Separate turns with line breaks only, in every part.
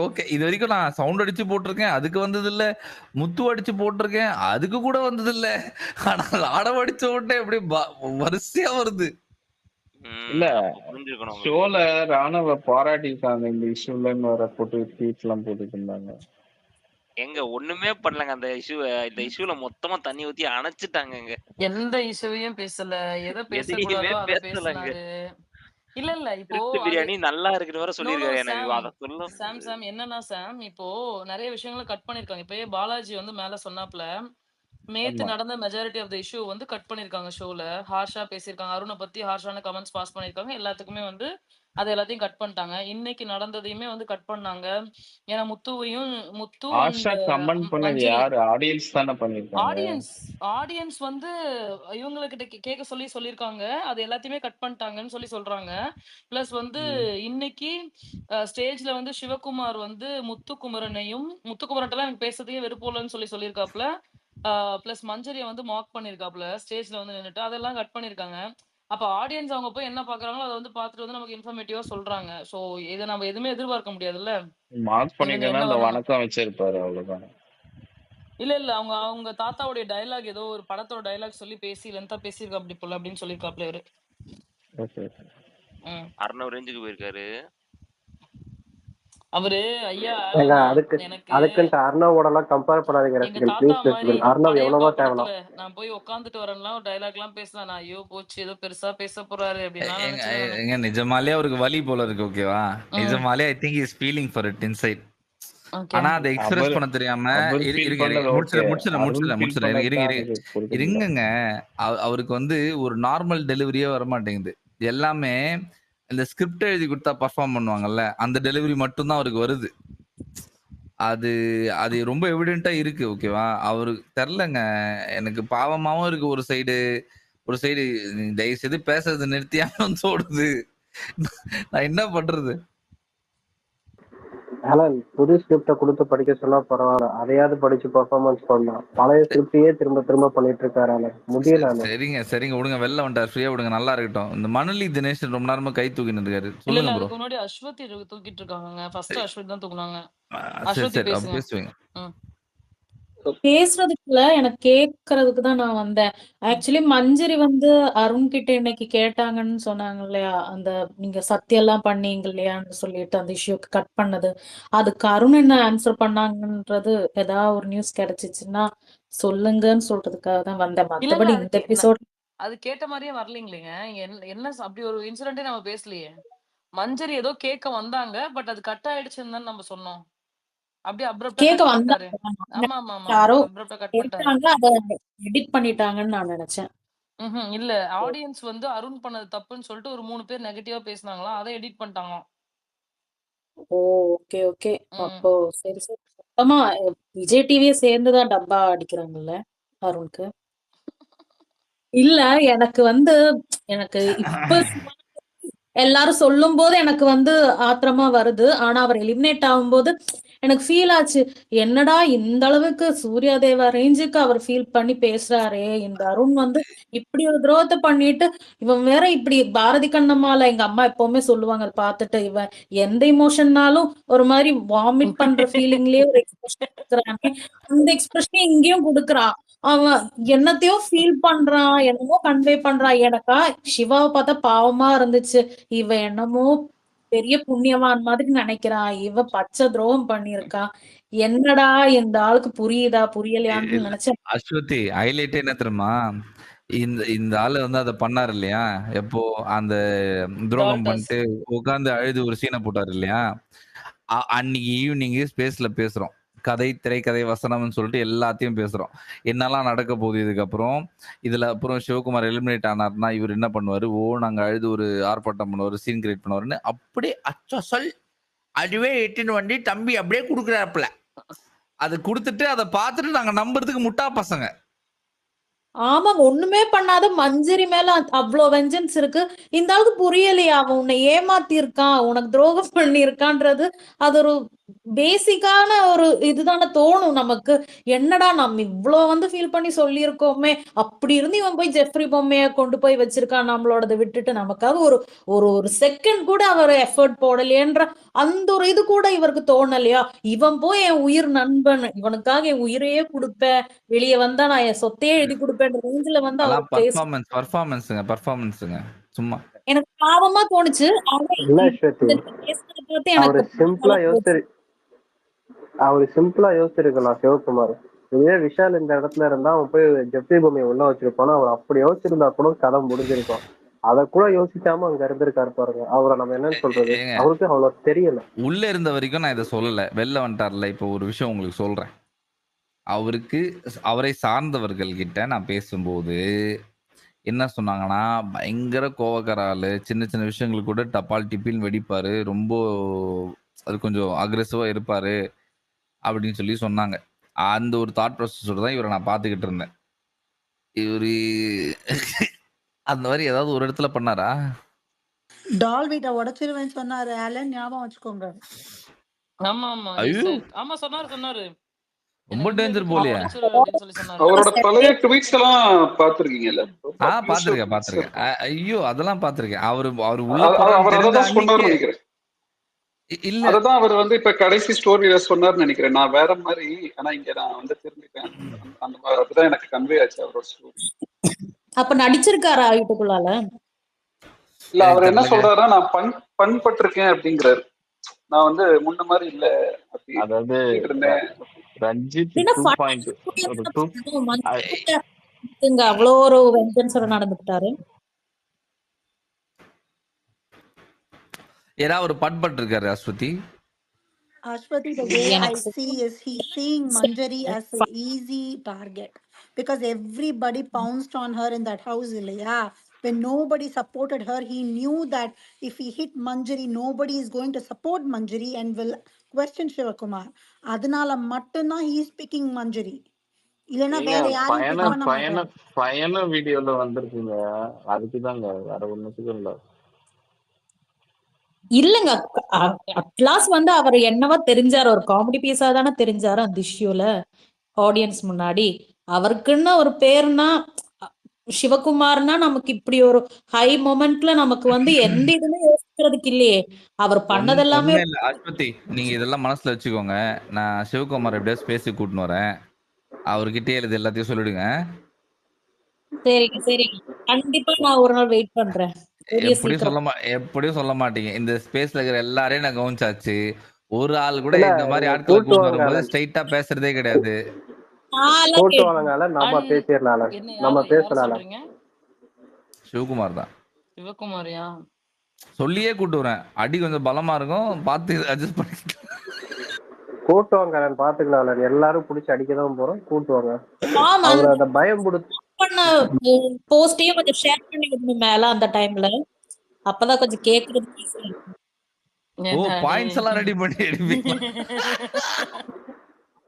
Okay. இது வரைக்கும் நான் சவுண்ட் அடிச்சு போட்டிருக்கேன். அதுக்கு வந்ததில்ல. முத்து அடிச்சு போட்டிருக்கேன். அதுக்கு கூட வந்ததில்ல. ஆனா லாடம் அடிச்ச உடனே அப்படியே வரிசையா வருது.
இல்ல
புரிஞ்சிருக்கணும்
ஷோல ராணுவ பாராட்டிருக்காங்க இந்த இஷ்யூலன்னு வர போட்டு ட்வீட் எல்லாம் போட்டுட்டு இருந்தாங்க.
எங்க ஒண்ணுமே பண்ணலங்க அந்த இந்த இஷ்யூல மொத்தமா தண்ணி ஊத்தி அணைச்சிட்டாங்க.
எந்த இஷ்யூவையும் பேசல. எதை
எதையுமே
பேசக்கூடாதோ அதை
பேசலங்க.
பேசினாரு. இல்ல இப்போ
திருட்டு பிரியாணி நல்லா இருக்குன்னு வர சொல்லிருக்காரு எனக்கு. அத சொல்லும்
சாம் என்னன்னா சாம் இப்போ நிறைய விஷயங்களை கட் பண்ணிருக்காங்க. இப்பயே பாலாஜி வந்து மேல சொன்னாப்ல நேத்து நடந்த மெஜாரிட்டி ஆஃப் த இஷ்யூ வந்து கட் பண்ணிருக்காங்க ஷோல. ஹார்ஷா பேசியிருக்காங்க. அருணை பத்தி ஹார்ஷான கமெண்ட்ஸ் பாஸ் பண்ணிருக்காங்க. எல்லாத்துக்குமே வந்து அது எல்லாத்தையும் கட் பண்ணிட்டாங்க. இன்னைக்கு நடந்ததையுமே வந்து கட் பண்ணாங்க. ஏன்னா முத்து
ஆஷா கமெண்ட் பண்ணது யாரு? ஆடியன்ஸ் தானே பண்ணிருக்காங்க.
ஆடியன்ஸ் வந்து இவங்ககிட்ட கேட்க சொல்லிருக்காங்க. அது எல்லாத்தையுமே கட் பண்ணிட்டாங்கன்னு சொல்றாங்க. பிளஸ் வந்து இன்னைக்கு ஸ்டேஜ்ல வந்து சிவகுமார் வந்து முத்துக்குமரன்ட்டெல்லாம் எனக்கு பேசுறதுக்கே வெறுப்போலன்னு சொல்லியிருக்காப்ல. பிளஸ் மஞ்சரியை வந்து மார்க் பண்ணிருக்காப்ல ஸ்டேஜ்ல வந்து நின்னுட்டு. அதெல்லாம் கட் பண்ணிருக்காங்க. அப்ப ஆடியன்ஸ் அவங்க போய் என்ன பாக்குறாங்களோ அதை வந்து பாத்துட்டு வந்து நமக்கு இன்ஃபர்மேட்டிவா சொல்றாங்க. சோ இதை நம்ம எதுவுமே எதிர்பார்க்க முடியாதுல்ல.
மார்க் பண்ணிக்கன்னா அந்த வணக்கம் வச்சிருப்பாரு அவ்வளவுதான்.
இல்ல அவங்க தாத்தாவுடைய டயலாக் ஏதோ ஒரு படத்தோட டயலாக் சொல்லி பேசி லென்த்தா பேசியிருக்கா அப்படி போல அப்படின்னு சொல்லியிருக்காப்ல இவரு.
அர்ணவ் ரேஞ்சுக்கு போயிருக்காரு
அவரு. ஐயா
அதுக்கு அர்ணவோட எல்லாம் கம்பேர் பண்ணாதீங்க. அர்ணவ் எவ்வளவா தேவலாம்.
நான் போய் உட்காந்துட்டு வரேன்லாம் ஒரு டயலாக் எல்லாம் பேசலாம். நான் ஐயோ போச்சு ஏதோ பெருசா பேச போறாரு
அப்படின்னா நிஜமாலே அவருக்கு வலி போல இருக்கு. ஓகேவா? நிஜமாலே I think is feeling for it inside. ஆனா அதை எக்ஸ்பிரஸ் பண்ண தெரியாம இருங்க. அவருக்கு வந்து ஒரு நார்மல் டெலிவரியே வர மாட்டேங்குது. எல்லாமே இந்த ஸ்கிரிப்ட் எழுதி கொடுத்தா பர்ஃபார்ம் பண்ணுவாங்கல்ல, அந்த டெலிவரி மட்டும்தான் அவருக்கு வருது. அது ரொம்ப எவிடென்ட்டா இருக்கு. ஓகேவா? அவருக்கு தெரிலங்க. எனக்கு பாவமாவும் இருக்கு ஒரு சைடு. தயவு செய்து பேசுறது நிறுத்தியாலும் தோடுது. நான் என்ன பண்றது?
புது ஸ்கிரிப்ட கொடுத்து படிக்க சொன்னா பரவாயில்ல, அதையாவது படிச்சு பெர்ஃபார்மன்ஸ் பண்ணலாம். பழைய ஸ்கிரிப்டையே திரும்ப பண்ணிட்டு இருக்காரு. முடியல.
சரிங்க விடுங்க. வெளில வந்துட்டார், ஃப்ரீயா விடுங்க, நல்லா இருக்கட்டும். இந்த மணலி தினேஷ் ரொம்ப நேரமா கை தூக்கிட்டு இருக்காரு. சொல்லுங்க ப்ரோ.
முன்னாடி அஸ்வதி தூக்கிட்டு இருக்காங்க. ஃபர்ஸ்ட் அஸ்வதி தான் தூக்குனாங்க.
சரி பேசுவீங்க.
பேசுறதுக்குள்ள எனக்கு கேக்குறதுக்கு தான் நான் வந்தேன். ஆக்சுவலி மஞ்சரி வந்து அருண் கிட்ட இன்னைக்கு கேட்டாங்கன்னு சொன்னாங்க இல்லையா, அந்த நீங்க சத்தியெல்லாம் பண்ணீங்க இல்லையான்னு சொல்லிட்டு அந்த இஷ்யூக்கு கட் பண்ணது. அதுக்கு அருண் என்ன ஆன்சர் பண்ணாங்கன்றது ஏதாவது ஒரு நியூஸ் கிடைச்சிச்சுன்னா சொல்லுங்கன்னு சொல்றதுக்காக தான் வந்தேன். மத்தபடி இந்த எபிசோட்
அது கேட்ட மாதிரியே வரலீங்களேங்க. என்ன அப்படி ஒரு இன்சிடென்ட்டே நம்ம பேசலையே. மஞ்சரி ஏதோ கேட்க வந்தாங்க, பட் அது கட் ஆயிடுச்சுன்னு தான் நம்ம சொன்னோம். அப்படியே
கேக்க வந்தாங்க, எடிட் பண்ணிட்டாங்கன்னு நான் நினைச்சேன்.
இல்ல ஆடியன்ஸ் வந்து அருண் பண்ணது தப்புன்னு சொல்லிட்டு ஒரு 3 பேர் நெகட்டிவா பேசினாங்களா, அதை எடிட் பண்ணிட்டாங்க.
ஓகே அப்போ சரி. சுத்தமா விஜய் டிவியே சேர்ந்துதான் டப்பா அடிக்கிறாங்கல்ல அருணுக்கு. இல்ல எனக்கு வந்து இப்ப எல்லாரும் சொல்லும் போது எனக்கு வந்து ஆத்திரமா வருது. ஆனா அவர் எலிமினேட் ஆகும்போது எனக்கு ஃபீல் ஆச்சு, என்னடா இந்த அளவுக்கு சூர்யாதேவா ரேஞ்சுக்கு அவர் ஃபீல் பண்ணி பேசுறாரே, இந்த அருண் வந்து இப்படி ஒரு துரோகத்தை பண்ணிட்டு இவன் வேற இப்படி. பாரதி கண்ணம்மால எங்க அம்மா எப்பவுமே சொல்லுவாங்க, அதை பார்த்துட்டு இவன் எந்த இமோஷன்னாலும் ஒரு மாதிரி வாமிட் பண்ற ஃபீலிங்லயே ஒரு எக்ஸ்பிரஷன் கொடுக்குறானே, அந்த எக்ஸ்பிரஷன் இங்கேயும் கொடுக்குறான். அவன் என்னத்தையோ ஃபீல் பண்றான், என்னமோ கன்வே பண்றான். எனக்கா சிவாவை பார்த்தா பாவமா இருந்துச்சு. இவ என்னமோ பெரிய புண்ணியவான் மாதிரி நினைக்கிறான், இவ பச்சை துரோகம் பண்ணிருக்கா. என்னடா இந்த ஆளுக்கு புரியலையான்னு நினைச்சேன்.
அஸ்வதி ஹைலைட் என்ன தெரியுமா, இந்த ஆளு வந்து அதை பண்ணாரு இல்லையா, எப்போ அந்த துரோகம் பண்ணிட்டு உட்காந்து அழுது ஒரு சீனை போட்டாரு இல்லையா, அன்னைக்கு ஈவினிங் ஸ்பேஸ்ல பேசுறோம். கதை, திரைக்கதை, வசனம்னு சொல்லிட்டு எல்லாத்தையும் பேசுறோம். என்னெல்லாம் நடக்க போகுது இதுக்கப்புறம். இதுல அப்புறம் சிவகுமார் எலிமினேட் ஆனார்னா இவர் என்ன பண்ணுவாரு, நாங்க அழுது ஒரு ஆர்ப்பாட்டம் பண்ணுவாரு, சீன் கிரியேட் பண்ணுவாருன்னு அப்படியே அச்சல் அதுவே எட்டின்னு வண்டி தம்பி அப்படியே கொடுக்குறாப்புல. அது கொடுத்துட்டு அதை பார்த்துட்டு நாங்க நம்புறதுக்கு முட்டா பசங்க.
ஆமாங்க, ஒண்ணுமே பண்ணாத மஞ்சரி மேல அவ்வளவு வெஞ்சன்ஸ் இருக்கு. இந்த ஆளுக்கு புரியலையா, அவன் உன்னை ஏமாத்தி இருக்கான், உனக்கு துரோகம் பண்ணிருக்கான்றது. அது ஒரு பேசிக்கான ஒரு இதுதானே தோணும் நமக்கு. என்னடா நம்ம இவ்ளோ வந்து ஃபீல் பண்ணி சொல்லியிருக்கோமே, அப்படி இருந்து இவன் போய் ஜெஃப்ரி பொம்மைய கொண்டு போய் வச்சிருக்கான் நம்மளோடத விட்டுட்டு, நமக்காக ஒரு ஒரு ஒரு செகண்ட் கூட அவர் எஃபர்ட் போடலையேன்ற அந்த ஒரு இது கூட இவருக்கு தோணலையா? இவன் போய் என் உயிர் நண்பன், இவனுக்காக என் உயிரையே குடுப்பேன், வெளிய வந்தா நான் என் சொத்தையே எழுதி குடுப்பேன்ற ரேஞ்சுல வந்து அவர்
பர்ஃபார்மன்ஸுங்க சும்மா.
எனக்கு பாவமா தோணுச்சு. ஆனா
இல்ல ஸ்வேதி,
பேசுனத பார்த்து
அவரு
எனக்கு
சிம்பிளா யோசிச்சிருக்கலாம் சிவகுமார். இதே விஷால் இந்த இடத்துல இருந்தா அவன் போய் ஜெஃப்ரி பொம்மையை உள்ள வச்சிருப்பானா, அவர் அப்படி யோசிச்சிருந்தா கூட கதை முடிஞ்சிருக்கும். அத கூட யோசிக்காம அங்க இருந்திருக்காரு பாருங்க. அவரை நம்ம என்னன்னு சொல்றது, அவருக்கு அவ்வளவு தெரியல.
உள்ள இருந்த வரைக்கும் நான் இதை சொல்லல, வெளில வந்துட்டார்ல. இப்போ ஒரு விஷயம் உங்களுக்கு சொல்றேன். அவரை சார்ந்தவர்கள் கிட்ட நான் பேசும்போது என்ன சொன்னாங்கன்னா, பயங்கர கோவக்கார ஆளு, சின்ன சின்ன விஷயங்களுக்கு கூட டப்பால் டிப்பின்னு வெடிப்பாரு, ரொம்ப அது கொஞ்சம் அக்ரெசிவா இருப்பாரு அப்படின்னு சொல்லி சொன்னாங்க. அந்த ஒரு தாட் ப்ராசஸோட தான் இவரை நான் பார்த்துக்கிட்டு இருந்தேன். இவரு அந்த மாதிரி ஏதாவது ஒரு இடத்துல பண்ணாரா?
டால் வீட்டை உடைச்சிருவேன்னு சொன்னாரு ஆலன், ஞாபகம் வச்சுக்கோங்க.
ஆமா ஆமா he
ஐயோ
said. ஆமா சொன்னாரு
ரொம்ப
எனக்கு இந்த
டேஞ்சர்
வீட்டை
போலியே.
உடைச்சிரு அப்படின்னு சொல்லி சொன்னாரு.
அவரோட பழைய ட்வீட்ஸ் எல்லாம் பாத்துருக்கீங்கல்ல?
பாத்திருக்கேன். ஐயோ அதெல்லாம் பாத்திருக்கேன். அவர் உள்ள
அவர்
போறான்னு தெரிஞ்ச
அதான் சொன்னார்னு
அன்னைக்கே
நினைக்கிறேன்.
இல்ல
அததான் அவர் வந்து இப்ப கடைசி ஸ்டோரியில சொன்னார்னு நினைக்கிறேன். நான் வேற மாதிரி, ஆனா இங்க நான் வந்து திரும்பிட்டேன். அந்த மாதிரி அதுதான் எனக்கு கன்வே ஆச்சு அவரோட ஸ்டோரி.
அப்ப நடிச்சிருக்காரா வீட்டுக்குள்ளால?
இல்ல, அவர் என்ன
தெரியலங்க.
சொல்றாருன்னா, நான் பண்பட்டிருக்கேன் அப்படிங்கிறாரு. நான் வந்து முன்ன மாதிரி இல்ல அப்படி
அதாவது
சொல்லிட்டு இருந்தேன்.
ரஞ்சித்
அப்படின்னா
2.0
அவ்வளோ ஒரு வெஞ்சன்ஸோட நடந்துக்கிட்டாரு.
ஏதாவது ஒரு பட்பட் இருக்காரு Aswathi.
Ashwati, the way I
எனக்கு
see is he's seeing Manjari as an easy target because everybody pounced on her in that house. Yeah, when nobody supported her, he knew that if he hit Manjari, nobody is going to support Manjari and will question Shivakumar. அதனால மட்டும்தான் he is picking Manjari. இல்லைன்னா வேற யாரையும் big பண்ண மாட்டாரு.
பயண வீடியோல வந்திருக்குங்க, அதுக்குதாங்க, வேற ஒண்ணுத்துக்கும் இல்ல.
இல்லங்க, அட்லாஸ் வந்து அவர் என்னவா தெரிஞ்சாரு, ஒரு காமெடி பீஸா தானே தெரிஞ்சாரு அந்த இஷ்யூல ஆடியன்ஸ் முன்னாடி. அவருக்குன்னு ஒரு பேர்னா சிவகுமார்னா நமக்கு இப்படி ஒரு ஹை மொமெண்ட்ல நமக்கு வந்து எந்த இதுவுமே யோசிக்கிறதுக்கு இல்லையே. அவர் பண்ணதெல்லாமே
ஒண்ணும் இல்ல அஸ்வதி, நீங்க இதெல்லாம் மனசுல வச்சுக்கோங்க. நான் சிவகுமார் எப்படியாவது பேசி கூட்டின்னு வரேன். அவர்கிட்டயே இது எல்லாத்தையும் சொல்லிடுங்க.
சரிங்க கண்டிப்பா நான் ஒரு நாள் வெயிட் பண்றேன்.
எப்படியும் சொல்ல மாட்டீங்க. இந்த ஸ்பேஸ்ல இருக்கிற எல்லாரையும் நான் கவனிச்சாச்சு. ஒரு ஆள் கூட
இல்ல,
இந்த மாதிரி
நீங்க
ஆட்களை
கூட்டு
கூட்டு
வாங்க
வரும்போது ஸ்ட்ரைட்டா பேசுறதே கிடையாது.
கூட்டு வாங்க, நம்ம பேசிடலாம்.
என்ன
நம்ம
யாரு
பேசலாம்.
சொல்றீங்க?
சிவகுமார் தான்
சிவகுமாரியா?
சொல்லியே கூட்டு வரேன். அடி கொஞ்சம் பலமா இருக்கும், பார்த்து அட்ஜஸ்ட் பண்ணி
கூட்டு வாங்க, பாத்துக்கலாம். எல்லாரும் புடிச்சு அடிக்கதான் போறோம். கூட்டு வாங்க.
ஆமா,
அவரு அந்த பயம் கொடுத்து
பண்ண போஸ்டையும் கொஞ்சம் ஷேர் பண்ணி விடணும் மேல அந்த டைம்ல. அப்பதான் கொஞ்சம் கேக்குறதுக்கு easy ஆ இருக்கும்.
பாயிண்ட்ஸ் எல்லாம் ரெடி பண்ணி எடுப்பீங்க.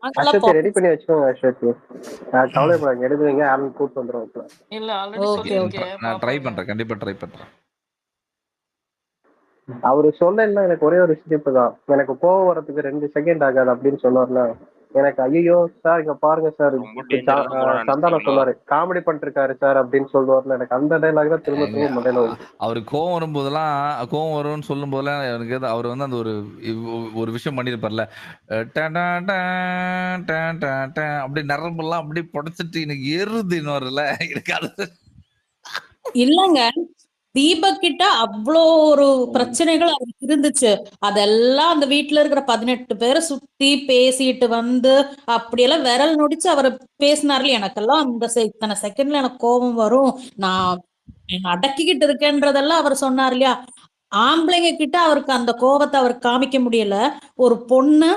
நாங்கெல்லாம்
அஸ்வதி ரெடி பண்ணி வச்சுக்கோங்க. அஸ்வதி கவலைப்படாங்க, எடுக்குவீங்க. ஆரம்பி கூட்டு வந்துடும்.
இல்ல ஆல்ரெடி
Okay,
சொல்லிருக்கேன்.
நான் ட்ரை பண்றேன், கண்டிப்பா ட்ரை பண்றேன்.
அவரு சொல்ல எனக்கு ஒரே ஒரு ஸ்டெப் தான். எனக்கு கோவம் வரதுக்கு 2 செகண்ட் ஆகாது அப்படின்னு சொன்னார்ல. எனக்கு ஐயோ சார் இங்க பாருங்க சார், சந்தானம் சொன்னாரு காமெடி பண்ணிட்டு இருக்காரு சார் அப்படின்னு சொல்லுவார்ல. எனக்கு அந்த டைலாக் தான் திரும்ப திரும்ப மண்டையில வருது.
அவருக்கு கோவம் வரும்போதெல்லாம், கோவம் வரும்னு சொல்லும் போதெல்லாம் எனக்கு அவர் வந்து அந்த ஒரு விஷயம் பண்ணிருப்பார்ல, அப்படி நரம்பெல்லாம் அப்படி புடைச்சிட்டு எனக்கு ஏறுது இன்னொருல எனக்கு அது
இல்லங்க, தீபக் கிட்ட அவ்வளோ ஒரு பிரச்சனைகள் அவருக்கு இருந்துச்சு. அதெல்லாம் அந்த வீட்டுல இருக்கிற 18 பேரை சுத்தி பேசிட்டு வந்து அப்படியெல்லாம் விரல் நொடிச்சு அவர் பேசினார்ல. எனக்கெல்லாம் அந்த இத்தனை செகண்ட்ல எனக்கு கோபம் வரும், நான் அடக்கிக்கிட்டு இருக்கேன்றதெல்லாம் அவர் சொன்னார் இல்லையா. ஆம்பளைங்க கிட்ட அவருக்கு அந்த கோபத்தை அவர் காமிக்க முடியல. ஒரு பொண்ணு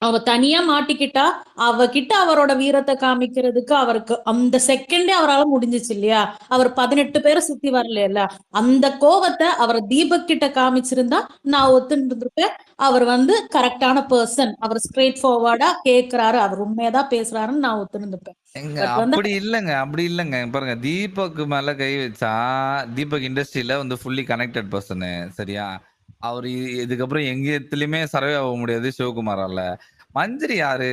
அவ தனியா மாட்டிக்கிட்டா அவகிட்ட அவரோட வீரத்தை காமிக்கிறதுக்கு அவருக்கு அந்த செகண்டே அவரால் முடிஞ்சிச்சு இல்லையா. அவர் 18 பேரை சுத்தி வரல. அந்த கோவத்தை அவர் தீபக் கிட்ட காமிச்சிருந்தா நான் ஒத்துருப்பேன். அவர் வந்து கரெக்டான பர்சன், அவர் ஸ்ட்ரெயிட் ஃபார்வர்டா கேக்குறாரு, அவர் உண்மையதான் பேசுறாருன்னு நான் ஒத்துருந்துப்பேன்.
அப்படி இல்லைங்க. பாருங்க, தீபக் மேல கை வச்சா தீபக் இண்டஸ்ட்ரியில வந்து ஃபுல்லி கனெக்டட் பர்சனு, சரியா? அவரு இதுக்கப்புறம் எங்க இடத்துலயுமே சர்வே ஆக முடியாது சிவகுமாரால. மஞ்சரி யாரு?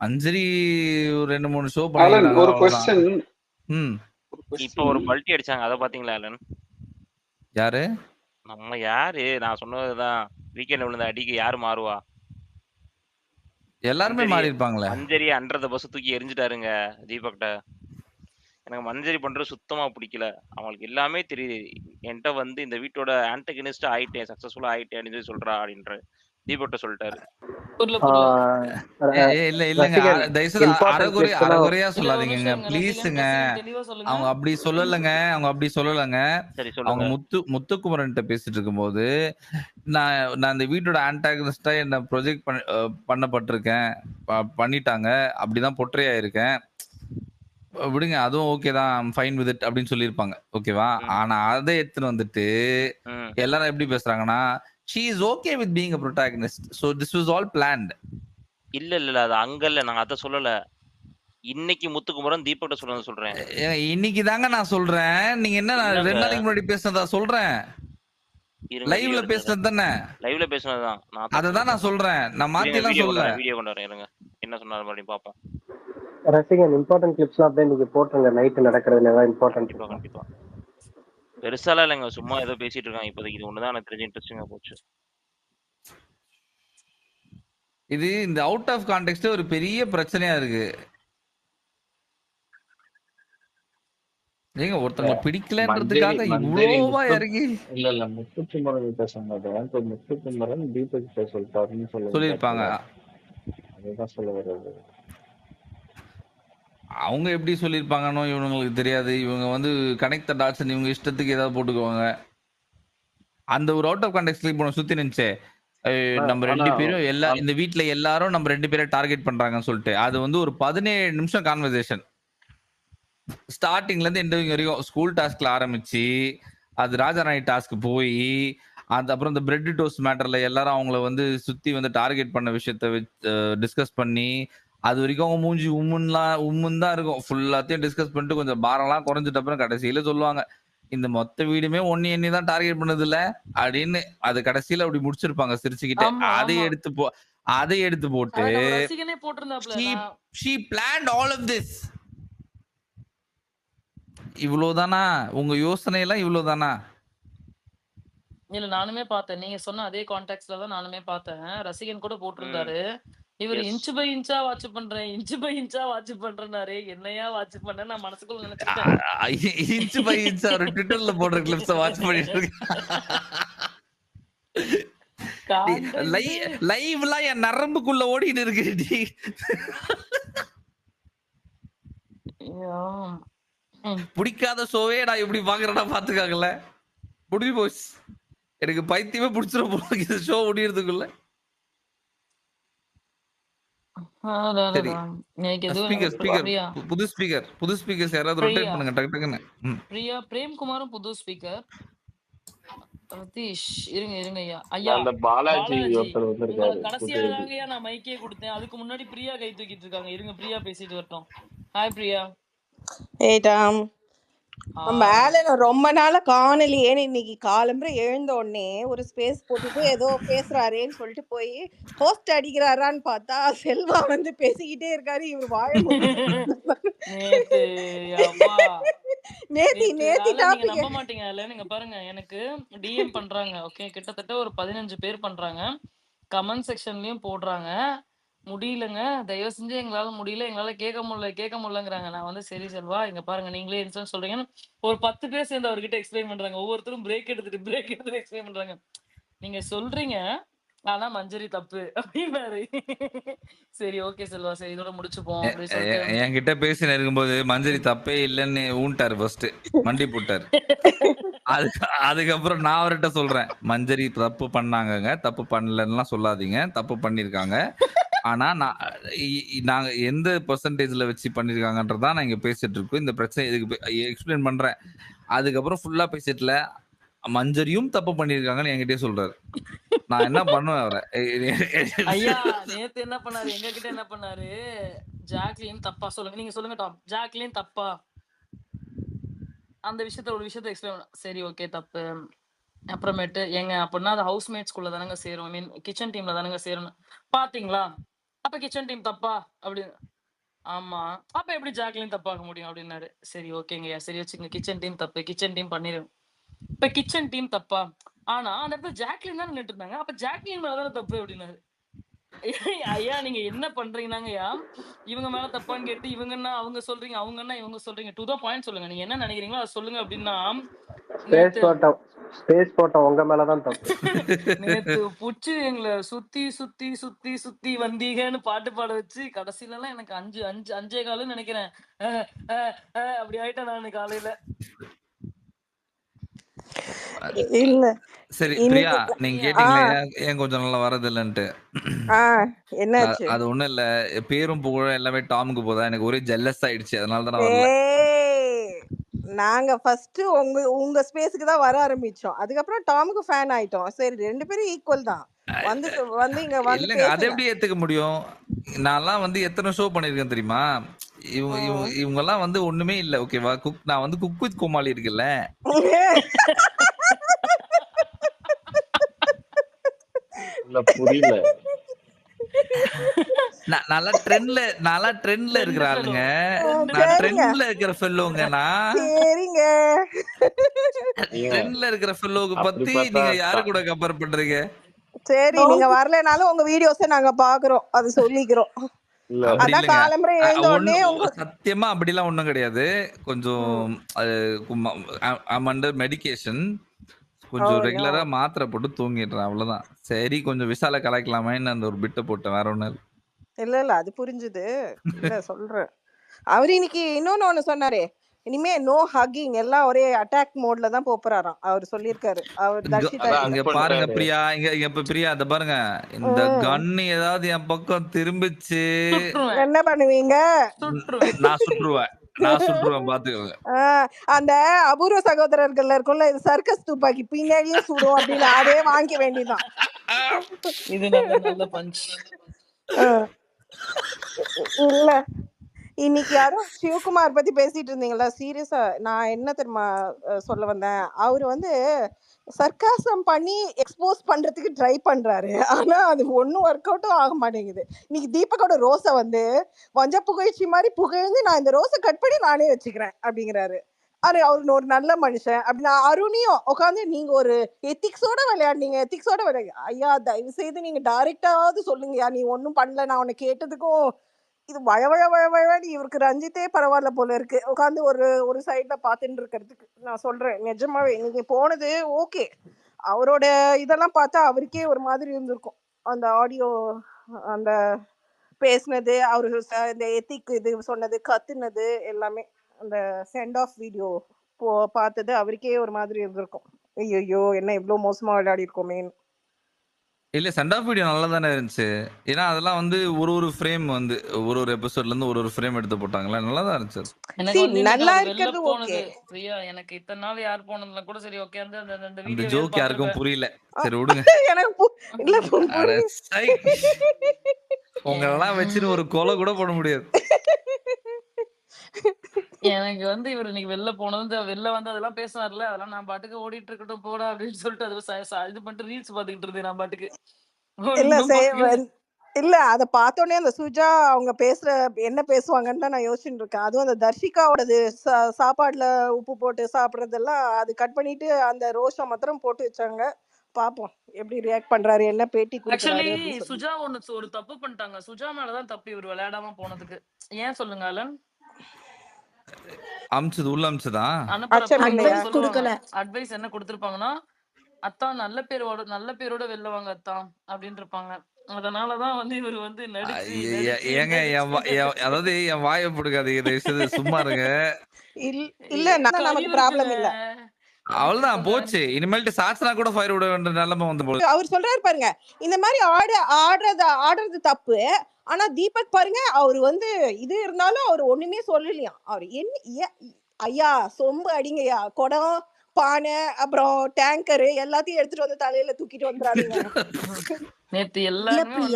மஞ்சரி ஒரு 2, 3 ஷோ
ஆலன்
பண்ணிருக்காங்க
ஒரு
அவ்வளவுதான்.
கொஸ்டின்
ம்.
இப்ப ஒரு பல்ட்டி அடிச்சாங்க. அத பாத்தீங்களா ஆலன்?
யாரு?
நம்ம யாரு? நான் சொன்னதுதான். வீக்கெண்ட்ல விழுந்த அடிக்கு யாரு மாறுவா?
எல்லாருமே மாறி இருப்பாங்களே.
மஞ்சரி அண்டர் த பஸ் தூக்கி எரிஞ்சிட்டாருங்க தீபக்ட்ட. எனக்கு மஞ்சரி பண்றது சுத்தமா பிடிக்கல. அவங்களுக்கு எல்லாமே தெரியுது. என்கிட்ட வந்து இந்த வீட்டோட ஆன்டகனிஸ்ட் ஆயிட்டேன், சக்சஸ்ஃபுல்லா ஆயிட்டேன் அப்படின்னு சொல்றா அப்படின்ற தீபக்ட்ட சொல்லிட்டாரு.
இல்லங்க தயவுசெய்து அறகுறையா சொல்லாதீங்க ப்ளீஸுங்க.
தெளிவா சொல்லுங்க.
அவங்க அப்படி சொல்லலங்க.
சரி
அவங்க
சொல்லுங்க.
முத்துக்குமரன் பேசிட்டு இருக்கும்போது நான் இந்த வீட்டோட ஆன்டாகனிஸ்டா என்ன ப்ரொஜெக்ட் பண்ணப்பட்டிருக்கேன், பண்ணிட்டாங்க, அப்படிதான் பொட்ரே ஆயிருக்கேன். விடுங்க அதுவும் ஓகே தான், ஃபைன் வித் இட் அப்படின்னு சொல்லியிருப்பாங்க, ஓகேவா? ஆனா அதை எடுத்துன்னு வந்துட்டு எல்லாரும் எப்படி பேசுறாங்கன்னா, she is okay with being a protagonist, so this was all planned.
இல்ல அது அங்க இல்ல, நான் அத சொல்லல. இன்னைக்கு முத்துக்குமரன் தீபக்ட்ட சொல்றேன்.
இன்னைக்கு தாங்க நான் சொல்றேன். நீங்க என்ன 2 நாளைக்கு முன்னாடி பேசுனதா சொல்றேன். லைவ்ல பேசுனது தானே?
லைவ்ல பேசுனதுதான்.
அததான் நான் சொல்றேன். நான் மாத்தி எல்லாம் சொல்லல.
வீடியோ கொண்டு வரேன் இருங்க. என்ன சொன்னாரு மறுபடியும் பாப்போம்.
ரசிகன் இம்பார்ட்டன்ட் கிளிப்ஸ்லாம் அப்படியே நீங்க போட்டுருங்க. நைட் நடக்கிறதுல ஏதாவது இம்பார்ட்டன்ட்.
கண்டிப்பா பெருசாலாம் இல்லைங்க, சும்மா ஏதோ பேசிட்டு இருக்காங்க. இப்போதைக்கு இது ஒண்ணுதான் எனக்கு தெரிஞ்ச இன்ட்ரெஸ்டிங்கா போச்சு.
இது இந்த அவுட் ஆஃப் கான்டெக்ஸ்ட் ஒரு பெரிய பிரச்சனையா இருக்கு. ஏங்க ஒருத்தங்களை பிடிக்கலன்றதுக்காக இவ்வளோவா இறங்கி
இல்ல முத்துக்குமரன் கிட்ட சொன்னது முத்துக்குமரன் தீபக் கிட்ட சொல்லிட்டாருன்னு
சொல்லியிருப்பாங்க.
அதுதான் சொல்ல வர்றது.
அவங்க எப்படி சொல்லியிருப்பாங்கன்னு இவங்களுக்கு தெரியாது. இவங்க வந்து கனெக்ட் த டாட்ஸ் இவங்க இஷ்டத்துக்கு ஏதாவது போட்டுக்குவாங்க. அந்த ஒரு அவுட் ஆஃப் கான்டெக்ட் கிளிப் ஒன்று சுத்தி நின்னுச்சு. நம்ம 2 பேரும் இந்த வீட்டுல எல்லாரும் நம்ம 2 பேரை டார்கெட் பண்றாங்கன்னு சொல்லிட்டு அது வந்து ஒரு 17 நிமிஷம் கான்வர்சேஷன். ஸ்டார்டிங்ல இருந்து எண்ட் வரைக்கும் ஸ்கூல் டாஸ்க்ல ஆரம்பிச்சு அது ராஜாராணி டாஸ்க் போய் அப்புறம் இந்த பிரெட் டோஸ்ட் மேட்டர்ல எல்லாரும் அவங்கள வந்து சுத்தி வந்து டார்கெட் பண்ண விஷயத்த டிஸ்கஸ் பண்ணி அது வரைக்கும் அவங்க மூஞ்சி உம்முன்னு தான் இருக்கும். ஃபுல்லாத்தையும் டிஸ்கஸ் பண்ணிட்டு கொஞ்சம் பாரம்லாம் குறைஞ்சிட்ட அப்புறம் கடைசியில சொல்லுவாங்க, இந்த மொத்த வீடுமே ஒன்னு தான் டார்கெட் பண்ணது இல்ல அப்படின்னு. அது கடைசியில அப்படி முடிச்சிருப்பாங்க சிரிச்சுக்கிட்டே. அதை எடுத்து போட்டு she planned all of this. இவ்வளவுதானா உங்க யோசனை எல்லாம்? இவ்வளவுதானா?
இல்ல நானுமே பார்த்தேன். நீங்க சொன்ன அதே கான்டெக்ஸ்ட்ல தான் நானுமே பார்த்தேன். ரசிகன் கூட போட்டிருந்தாரு. இவர் இன்ச் பை இன்ச்சா வாட்ச் பண்றேன், இன்ச் பை இன்ச்சா வாட்ச் பண்றேனாரு. என்னையா வாட்ச் பண்ண நான் மனசுக்குள்ள நினைச்சிட்டேன்.
இன்ச் பை இன்ச் அவர் ட்விட்டர்ல போடுற கிளிப்ஸ் வாட்ச் பண்ணிட்டு இருக்கேன். லைவ்லாம் என் நரம்புக்குள்ள ஓடிட்டு இருக்கு. பிடிக்காத ஷோவே நான் எப்படி பாக்குறேன்னா பாத்துக்காங்கல்ல. முடிஞ்சு போச்சு. எனக்கு பைத்தியமே பிடிச்சிரும் போல இந்த ஷோ முடியறதுக்குள்ள. புது ஸ்பீக்கர்ஸ் யாராவது ரொட்டேட் பண்ணுங்க டக்கு டக்குன்னு.
பிரியா பிரேம்குமாரும் புது ஸ்பீக்கர். சதீஷ் இருங்க ஐயா.
அந்த பாலாஜி ஒருத்தர் வந்திருக்காரு.
கடைசியா தாங்கயா நான் மைக்கே கொடுத்தேன். அதுக்கு முன்னாடி பிரியா கை தூக்கிட்டு இருக்காங்க. இருங்க பிரியா பேசிட்டு வரட்டும். ஹாய் பிரியா.
ஏடாம் நம்ம ஆலன் ரொம்ப நாள காணலையேன்னு இன்னைக்கு காலம்பரை எழுந்த உடனே ஒரு ஸ்பேஸ் போட்டுட்டு ஏதோ பேசுறாரேன்னு சொல்லிட்டு போய் ஹோஸ்ட் அடிக்கிறாரான்னு பார்த்தா செல்வா வந்து பேசிக்கிட்டே இருக்காரு. இவர் வாழ
நம்ப மாட்டீங்க. நீங்க பாருங்க, எனக்கு டிஎம் பண்றாங்க. ஓகே, கிட்டத்தட்ட ஒரு 15 பேர் பண்றாங்க. கமெண்ட் செக்ஷன்லயும் போடுறாங்க, முடியலங்க, தயவு செஞ்சு எங்களால முடியல, எங்களால கேட்க முடியலங்கிறாங்க. நான் வந்து சரி செல்வா, இங்க பாருங்க, நீங்களே இன்சல்ட் சொல்றீங்கன்னு ஒரு 10 பேர் சேர்ந்து அவர்கிட்ட எக்ஸ்பிளைன் பண்றாங்க. ஒவ்வொருத்தரும் பிரேக் எடுத்துட்டு எக்ஸ்பிளைன் பண்றாங்க. நீங்க சொல்றீங்க, ஆனா மஞ்சரி தப்பு அப்படின்னாரு. சரி ஓகே செல்வா, சரி இதோட முடிச்சுப்போம் அப்படின்னு சொல்லிட்டு
என்கிட்ட பேசி இருக்கும்போது மஞ்சரி தப்பே இல்லைன்னு ஊன்ட்டாரு. ஃபர்ஸ்ட் மண்டி போட்டாரு. அதுக்கப்புறம் நான் அவர்கிட்ட சொல்றேன், மஞ்சரி தப்பு பண்ணாங்கங்க, தப்பு பண்ணலன்னா சொல்லாதீங்க, தப்பு பண்ணிருக்காங்க. ஆனா நாங்க எந்த பெர்சன்டேஜ்ல வச்சு பண்ணிருக்காங்கன்றதான் நான் இங்க பேசிட்டு இருக்கோம். இந்த பிரச்சனை இதுக்கு எக்ஸ்பிளைன் பண்றேன். அதுக்கப்புறம் ஃபுல்லா பேசிட்டுல மஞ்சரியும் தப்பு பண்ணிருக்காங்கன்னு என்கிட்டயே சொல்றாரு. நான் என்ன பண்ணுவேன் அவரை?
ஐயா நேத்து என்ன பண்ணாரு, எங்க கிட்ட என்ன பண்ணாரு, ஜாக்லின் தப்பா சொல்லுங்க, நீங்க சொல்லுங்க டாம், ஜாக்லின் தப்பா அந்த விஷயத்த ஒரு விஷயத்த எக்ஸ்பிளைன். சரி ஓகே தப்பு, அப்புறமேட்டு ஏங்க அப்படின்னா அது ஹவுஸ்மேட்ஸ்குள்ள தானங்க சேரும். ஐ மீன் கிச்சன் டீம்ல தானங்க சேரணும். பாத்தீங்களா? அப்ப கிச்சன் டீம் தப்பா? அப்படின்னு. ஆமா. அப்ப எப்படி ஜாக்லின் தப்பாக முடியும்? அப்படின்னாரு. சரி ஓகேங்கய்யா. சரி வச்சுக்கங்க. கிச்சன் டீம் தப்பு. கிச்சன் டீம் பண்ணிரும். இப்ப கிச்சன் டீம் தப்பா? ஆனா அந்த இடத்துல ஜாக்லின் தான் நின்னுட்டு இருந்தாங்க. அப்ப ஜாக்லின் மேல தானே தப்பு அப்படின்னாரு. ஐயா நீங்க என்ன பண்றீங்கன்னாங்கய்யா, இவங்க மேல தப்பான்னு கேட்டு இவங்கன்னா அவங்க சொல்றீங்க, அவங்கன்னா இவங்க சொல்றீங்க. டு த பாயிண்ட் சொல்லுங்க. நீங்க என்ன நினைக்கிறீங்களோ அத சொல்லுங்க அப்படின்னா,
ஸ்பேஸ் போட்டோம் உங்க மேலதான் தப்பு.
நேத்து புடிச்சு எங்களை சுத்தி சுத்தி சுத்தி சுத்தி வந்தீங்கன்னு பாட்டு பாட வச்சு கடைசில எல்லாம் எனக்கு 5:15 நினைக்கிறேன். அப்படி ஆயிட்டேன் நானு காலையில.
இல்ல
சரி பிரியா, நீங்க கேட்டீங்களே ஏன் கொஞ்சம் நல்லா வரது இல்லன்ட்டு.
என்னாச்சு?
அது ஒண்ணும் இல்ல, பேரும் புகழும் எல்லாமே டாமுக்கு போதா, எனக்கு ஒரே ஜெல்லஸ் ஆயிடுச்சு, அதனால தான் வரல.
நாங்க ஃபர்ஸ்ட் உங்க ஸ்பேஸ்க்கு தான் வர ஆரம்பிச்சோம். அதுக்கப்புறம் டாமுக்கு ஃபேன் ஆயிட்டோம். சரி 2 பேரும் ஈக்குவல் தான். வந்து இங்க வந்து
இல்லங்க, அதை எப்படி ஏத்துக்க முடியும்? நான்லாம் வந்து எத்தனை ஷோ பண்ணிருக்கேன் தெரியுமா? இவங்க எல்லாம் வந்து ஒண்ணுமே இல்ல. ஓகேவா? நான் வந்து குக் வித் கோமாளி இருக்குல்ல,
புரியல.
நல்லா ட்ரெண்ட்ல இருக்கிற ஆளுங்க. நான் ட்ரெண்ட்ல இருக்கிற ஃபெல்லோங்க. நான்
சரிங்க.
ட்ரெண்ட்ல இருக்கிற ஃபெல்லோக்கு பத்தி நீங்க யாரு கூட கம்பேர் பண்றீங்க?
சரி நீங்க வரலனாலும் உங்க வீடியோஸை நாங்க பாக்குறோம், அது சொல்லிக்கிறோம். அதான் காலம்பரை எழுந்த உடனே
சத்தியமா அப்படிலாம் ஒண்ணும் கிடையாது. கொஞ்சம் அண்டர் மெடிகேஷன், கொஞ்சம் ரெகுலரா மாத்திரை போட்டு தூங்கிடுறேன், அவ்வளவுதான். சரி கொஞ்சம் விசால கலாய்க்கலாமேன்னு அந்த ஒரு பிட்ட போட்டேன், வேற ஒண்ணும்
இல்ல அது புரிஞ்சுது. இல்ல சொல்றேன். அவரு இன்னைக்கு இன்னொன்னு சொன்னாரே, இனிமே நோ ஹக்கிங், எல்லாம் ஒரே அட்டாக் மோட்ல தான் போறாராம். அவர் சொல்லிருக்காரு. அவர்
இங்க பாருங்க பிரியா, இங்க பிரியா, அத பாருங்க, இந்த கன் ஏதாவது என் பக்கம் திரும்பிச்சு
என்ன பண்ணுவீங்க?
நான் சுற்றுவேன் பாத்துக்கோங்க.
அந்த அபூர்வ சகோதரர்கள் இருக்கும்ல, இது சர்க்கஸ் துப்பாக்கி பின்னாடியே சுடும் அப்படின்னு அதே வாங்கிக்க வேண்டியதான்.
இது நல்ல பஞ்ச்.
இல்ல இன்னைக்கு யாரும் சிவகுமார் பத்தி பேசிட்டு இருந்தீங்களா? சீரியஸா நான் என்ன தெரியுமா சொல்ல வந்தேன், அவரு வந்து சர்க்காசம் பண்ணி எக்ஸ்போஸ் பண்றதுக்கு ட்ரை பண்றாரு. ஆனா அது ஒன்னும் ஒர்க் அவுட்டும் ஆக மாட்டேங்குது. இன்னைக்கு தீபக்கோட ரோஸை வந்து வஞ்ச புகழ்ச்சி மாதிரி புகழ்ந்து நான் இந்த ரோஸை கட் பண்ணி நானே வச்சுக்கிறேன் அப்படிங்கிறாரு. அவரு ஒரு நல்ல மனுஷன் அப்படின்னா, அருணியும் உட்காந்து நீங்க ஒரு எத்திக்ஸோட விளையாடுனீங்க, எத்திக்ஸோட விளையாடு. ஐயா தயவு செய்து நீங்க டைரக்டாவது சொல்லுங்கயா, நீ ஒன்னும் பண்ணல, நான் உன்னை கேட்டதுக்கும் இது வழவழ இவருக்கு ரஞ்சித்தே பரவாயில்ல போல இருக்கு, உட்காந்து ஒரு சைட்ல பாத்துட்டு இருக்கிறதுக்கு. நான் சொல்றேன் நிஜமாவே, நீங்க போனது ஓகே, அவரோட இதெல்லாம் பார்த்தா அவருக்கே ஒரு மாதிரி இருந்திருக்கும். அந்த ஆடியோ, அந்த பேசினது, அவரு இந்த எத்திக் இது சொன்னது, கத்துனது எல்லாமே, அந்த சென்ட் ஆஃப் வீடியோ பார்த்தது அவருக்கே ஒரு மாதிரி இருந்திருக்கும். ஐயோ என்ன இவ்வளவு மோசமா விளையாடி இருக்கோமேன்னு.
இல்ல, சென்ட் ஆஃப் வீடியோ நல்லா தானே இருந்துச்சு. ஏன்னா அதெல்லாம் வந்து ஒரு ஃப்ரேம் வந்து ஒரு எபிசோட்ல இருந்து ஒரு ஃப்ரேம் எடுத்து போட்டாங்களா, நல்லா தான் இருந்துச்சு.
நல்லா இருக்கிறது ஓகே.
பிரியா எனக்கு இத்தனை நாள் யார் போனதுல கூட சரி ஓகே, அந்த
வீடியோ ஜோக் யாருக்கும் புரியல. சரி விடுங்க.
எனக்கு இல்ல
உங்களெல்லாம் வச்சுட்டு ஒரு கொலை கூட போட முடியாது.
எனக்கு வந்து இவர் இன்னைக்கு வெளில போனது, வெளில வந்து அதெல்லாம் பேசினார்ல, அதெல்லாம் நான் பாட்டுக்கு ஓடிட்டு இருக்கட்டும் போடா அப்படின்னு சொல்லிட்டு அது இது பண்ணிட்டு ரீல்ஸ் பாத்துக்கிட்டு இருந்தேன் நான் பாட்டுக்கு.
இல்ல அத பார்த்தோன்னே அந்த சுஜா அவங்க என்ன பேசுவாங்கன்னு தான் நான் யோசிச்சுட்டு இருக்கேன். அதுவும் அந்த தர்ஷிகாவோடது சாப்பாடுல உப்பு போட்டு சாப்பிடுறதெல்லாம் அது கட் பண்ணிட்டு அந்த ரோஷா மாத்திரம் போட்டு வச்சாங்க. பாப்போம் எப்படி ரியாக்ட் பண்றாரு, என்ன பேட்டி கொடுக்கறாரு.
சுஜா ஒரு தப்பு பண்ணிட்டாங்க. சுஜா மேலதான் தப்பு இவர் விளையாடாம போனதுக்கு. ஏன் சொல்லுங்க அலன்?
அம்சது உள்ள அம்சதான்
அட்வைஸ் என்ன கொடுத்திருப்பாங்கன்னா, அத்தான் நல்ல பேரோட வெளில வாங்க அத்தான் அப்படின்னு இருப்பாங்க. அதனாலதான் வந்து இவர் வந்து நடிச்சு
ஏங்க அதாவது என் வாயை போடுக்காதீங்க, சும்மா இருங்க.
இல்ல நமக்கு ப்ராப்ளம் இல்ல,
அவ்வளவுதான் போச்சு. இனிமேல்ட்டு சாட்சனா கூட ஃபயர் விட வேண்டிய நிலைமை வந்து போகுது.
அவர் சொல்றாரு பாருங்க, இந்த மாதிரி ஆடுறது தப்பு. ஆனா தீபக் பாருங்க, அவர் வந்து இது இருந்தாலும் அவர் ஒண்ணுமே சொல்லலையா. அவர் என்ன ஐயா சொம்பு அடிங்கய்யா, குடம் பானை அப்புறம் டேங்கரு எல்லாத்தையும் எடுத்துட்டு வந்து தலையில தூக்கிட்டு வந்துறாருங்க.
நேத்து
எல்லாரும்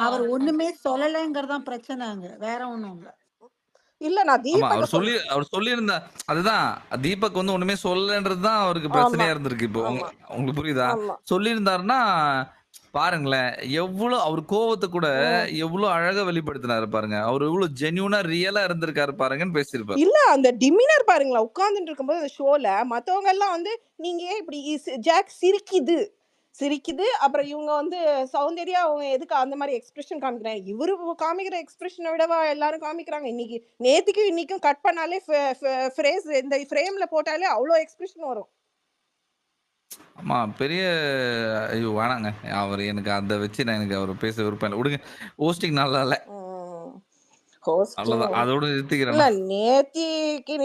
அவர் ஒண்ணுமே சொல்லலைங்கிறதான் பிரச்சனைங்க, வேற ஒண்ணும் இல்ல.
இல்ல நான்
ஆமா
தீபக்க சொல்றேன்.
அவர் சொல்லியிருந்தா அதுதான் தீபக் வந்து ஒண்ணுமே சொல்லன்றதுதான் அவருக்கு
ஆமா
பிரச்சனையா இருந்திருக்கு. இப்போ
ஆமா
உங்களுக்கு புரியுதா?
ஆமா.
சொல்லியிருந்தாருன்னா பாருங்களேன், எவ்வளவு அவர் கோவத்தை கூட எவ்வளவு அழகா வெளிப்படுத்தினாரு பாருங்க. அவர் எவ்வளவு ஜென்யூனா ரியலா இருந்திருக்காரு பாருங்கன்னு பேசியிருப்பாரு.
இல்ல அந்த டிமினர் பாருங்களேன், உட்கார்ந்துட்டு இருக்கும்போது அந்த ஷோல மத்தவங்க எல்லாம் வந்து நீங்க ஏன் இப்படி ஜாக் சிரிக்குது. அப்புறம் இவங்க வந்து சௌந்தர்யா அவங்க எதுக்கு அந்த மாதிரி எக்ஸ்பிரஷன் காமிக்கிறாங்க? இவரு காமிக்கிற எக்ஸ்பிரஷனை விடவா எல்லாரும் காமிக்கிறாங்க? இன்னைக்கு நேத்துக்கும் இன்னைக்கும் கட் பண்ணாலே ஃப்ரேஸ் இந்த ஃப்ரேம்ல போட்டாலே அவ்வளோ எக்ஸ்பிரஷன் வரும்.
ஆமா பெரிய ஐயோ வேணாங்க. அவர் எனக்கு அதை வச்சு நான் எனக்கு அவர் பேச விருப்பம் இல்லை. விடுங்க. ஹோஸ்டிங் நல்லா இல்ல. அவ்வளவுதான். அதோட நிறுத்திக்கிறேன்.
இல்ல நேத்திக்கு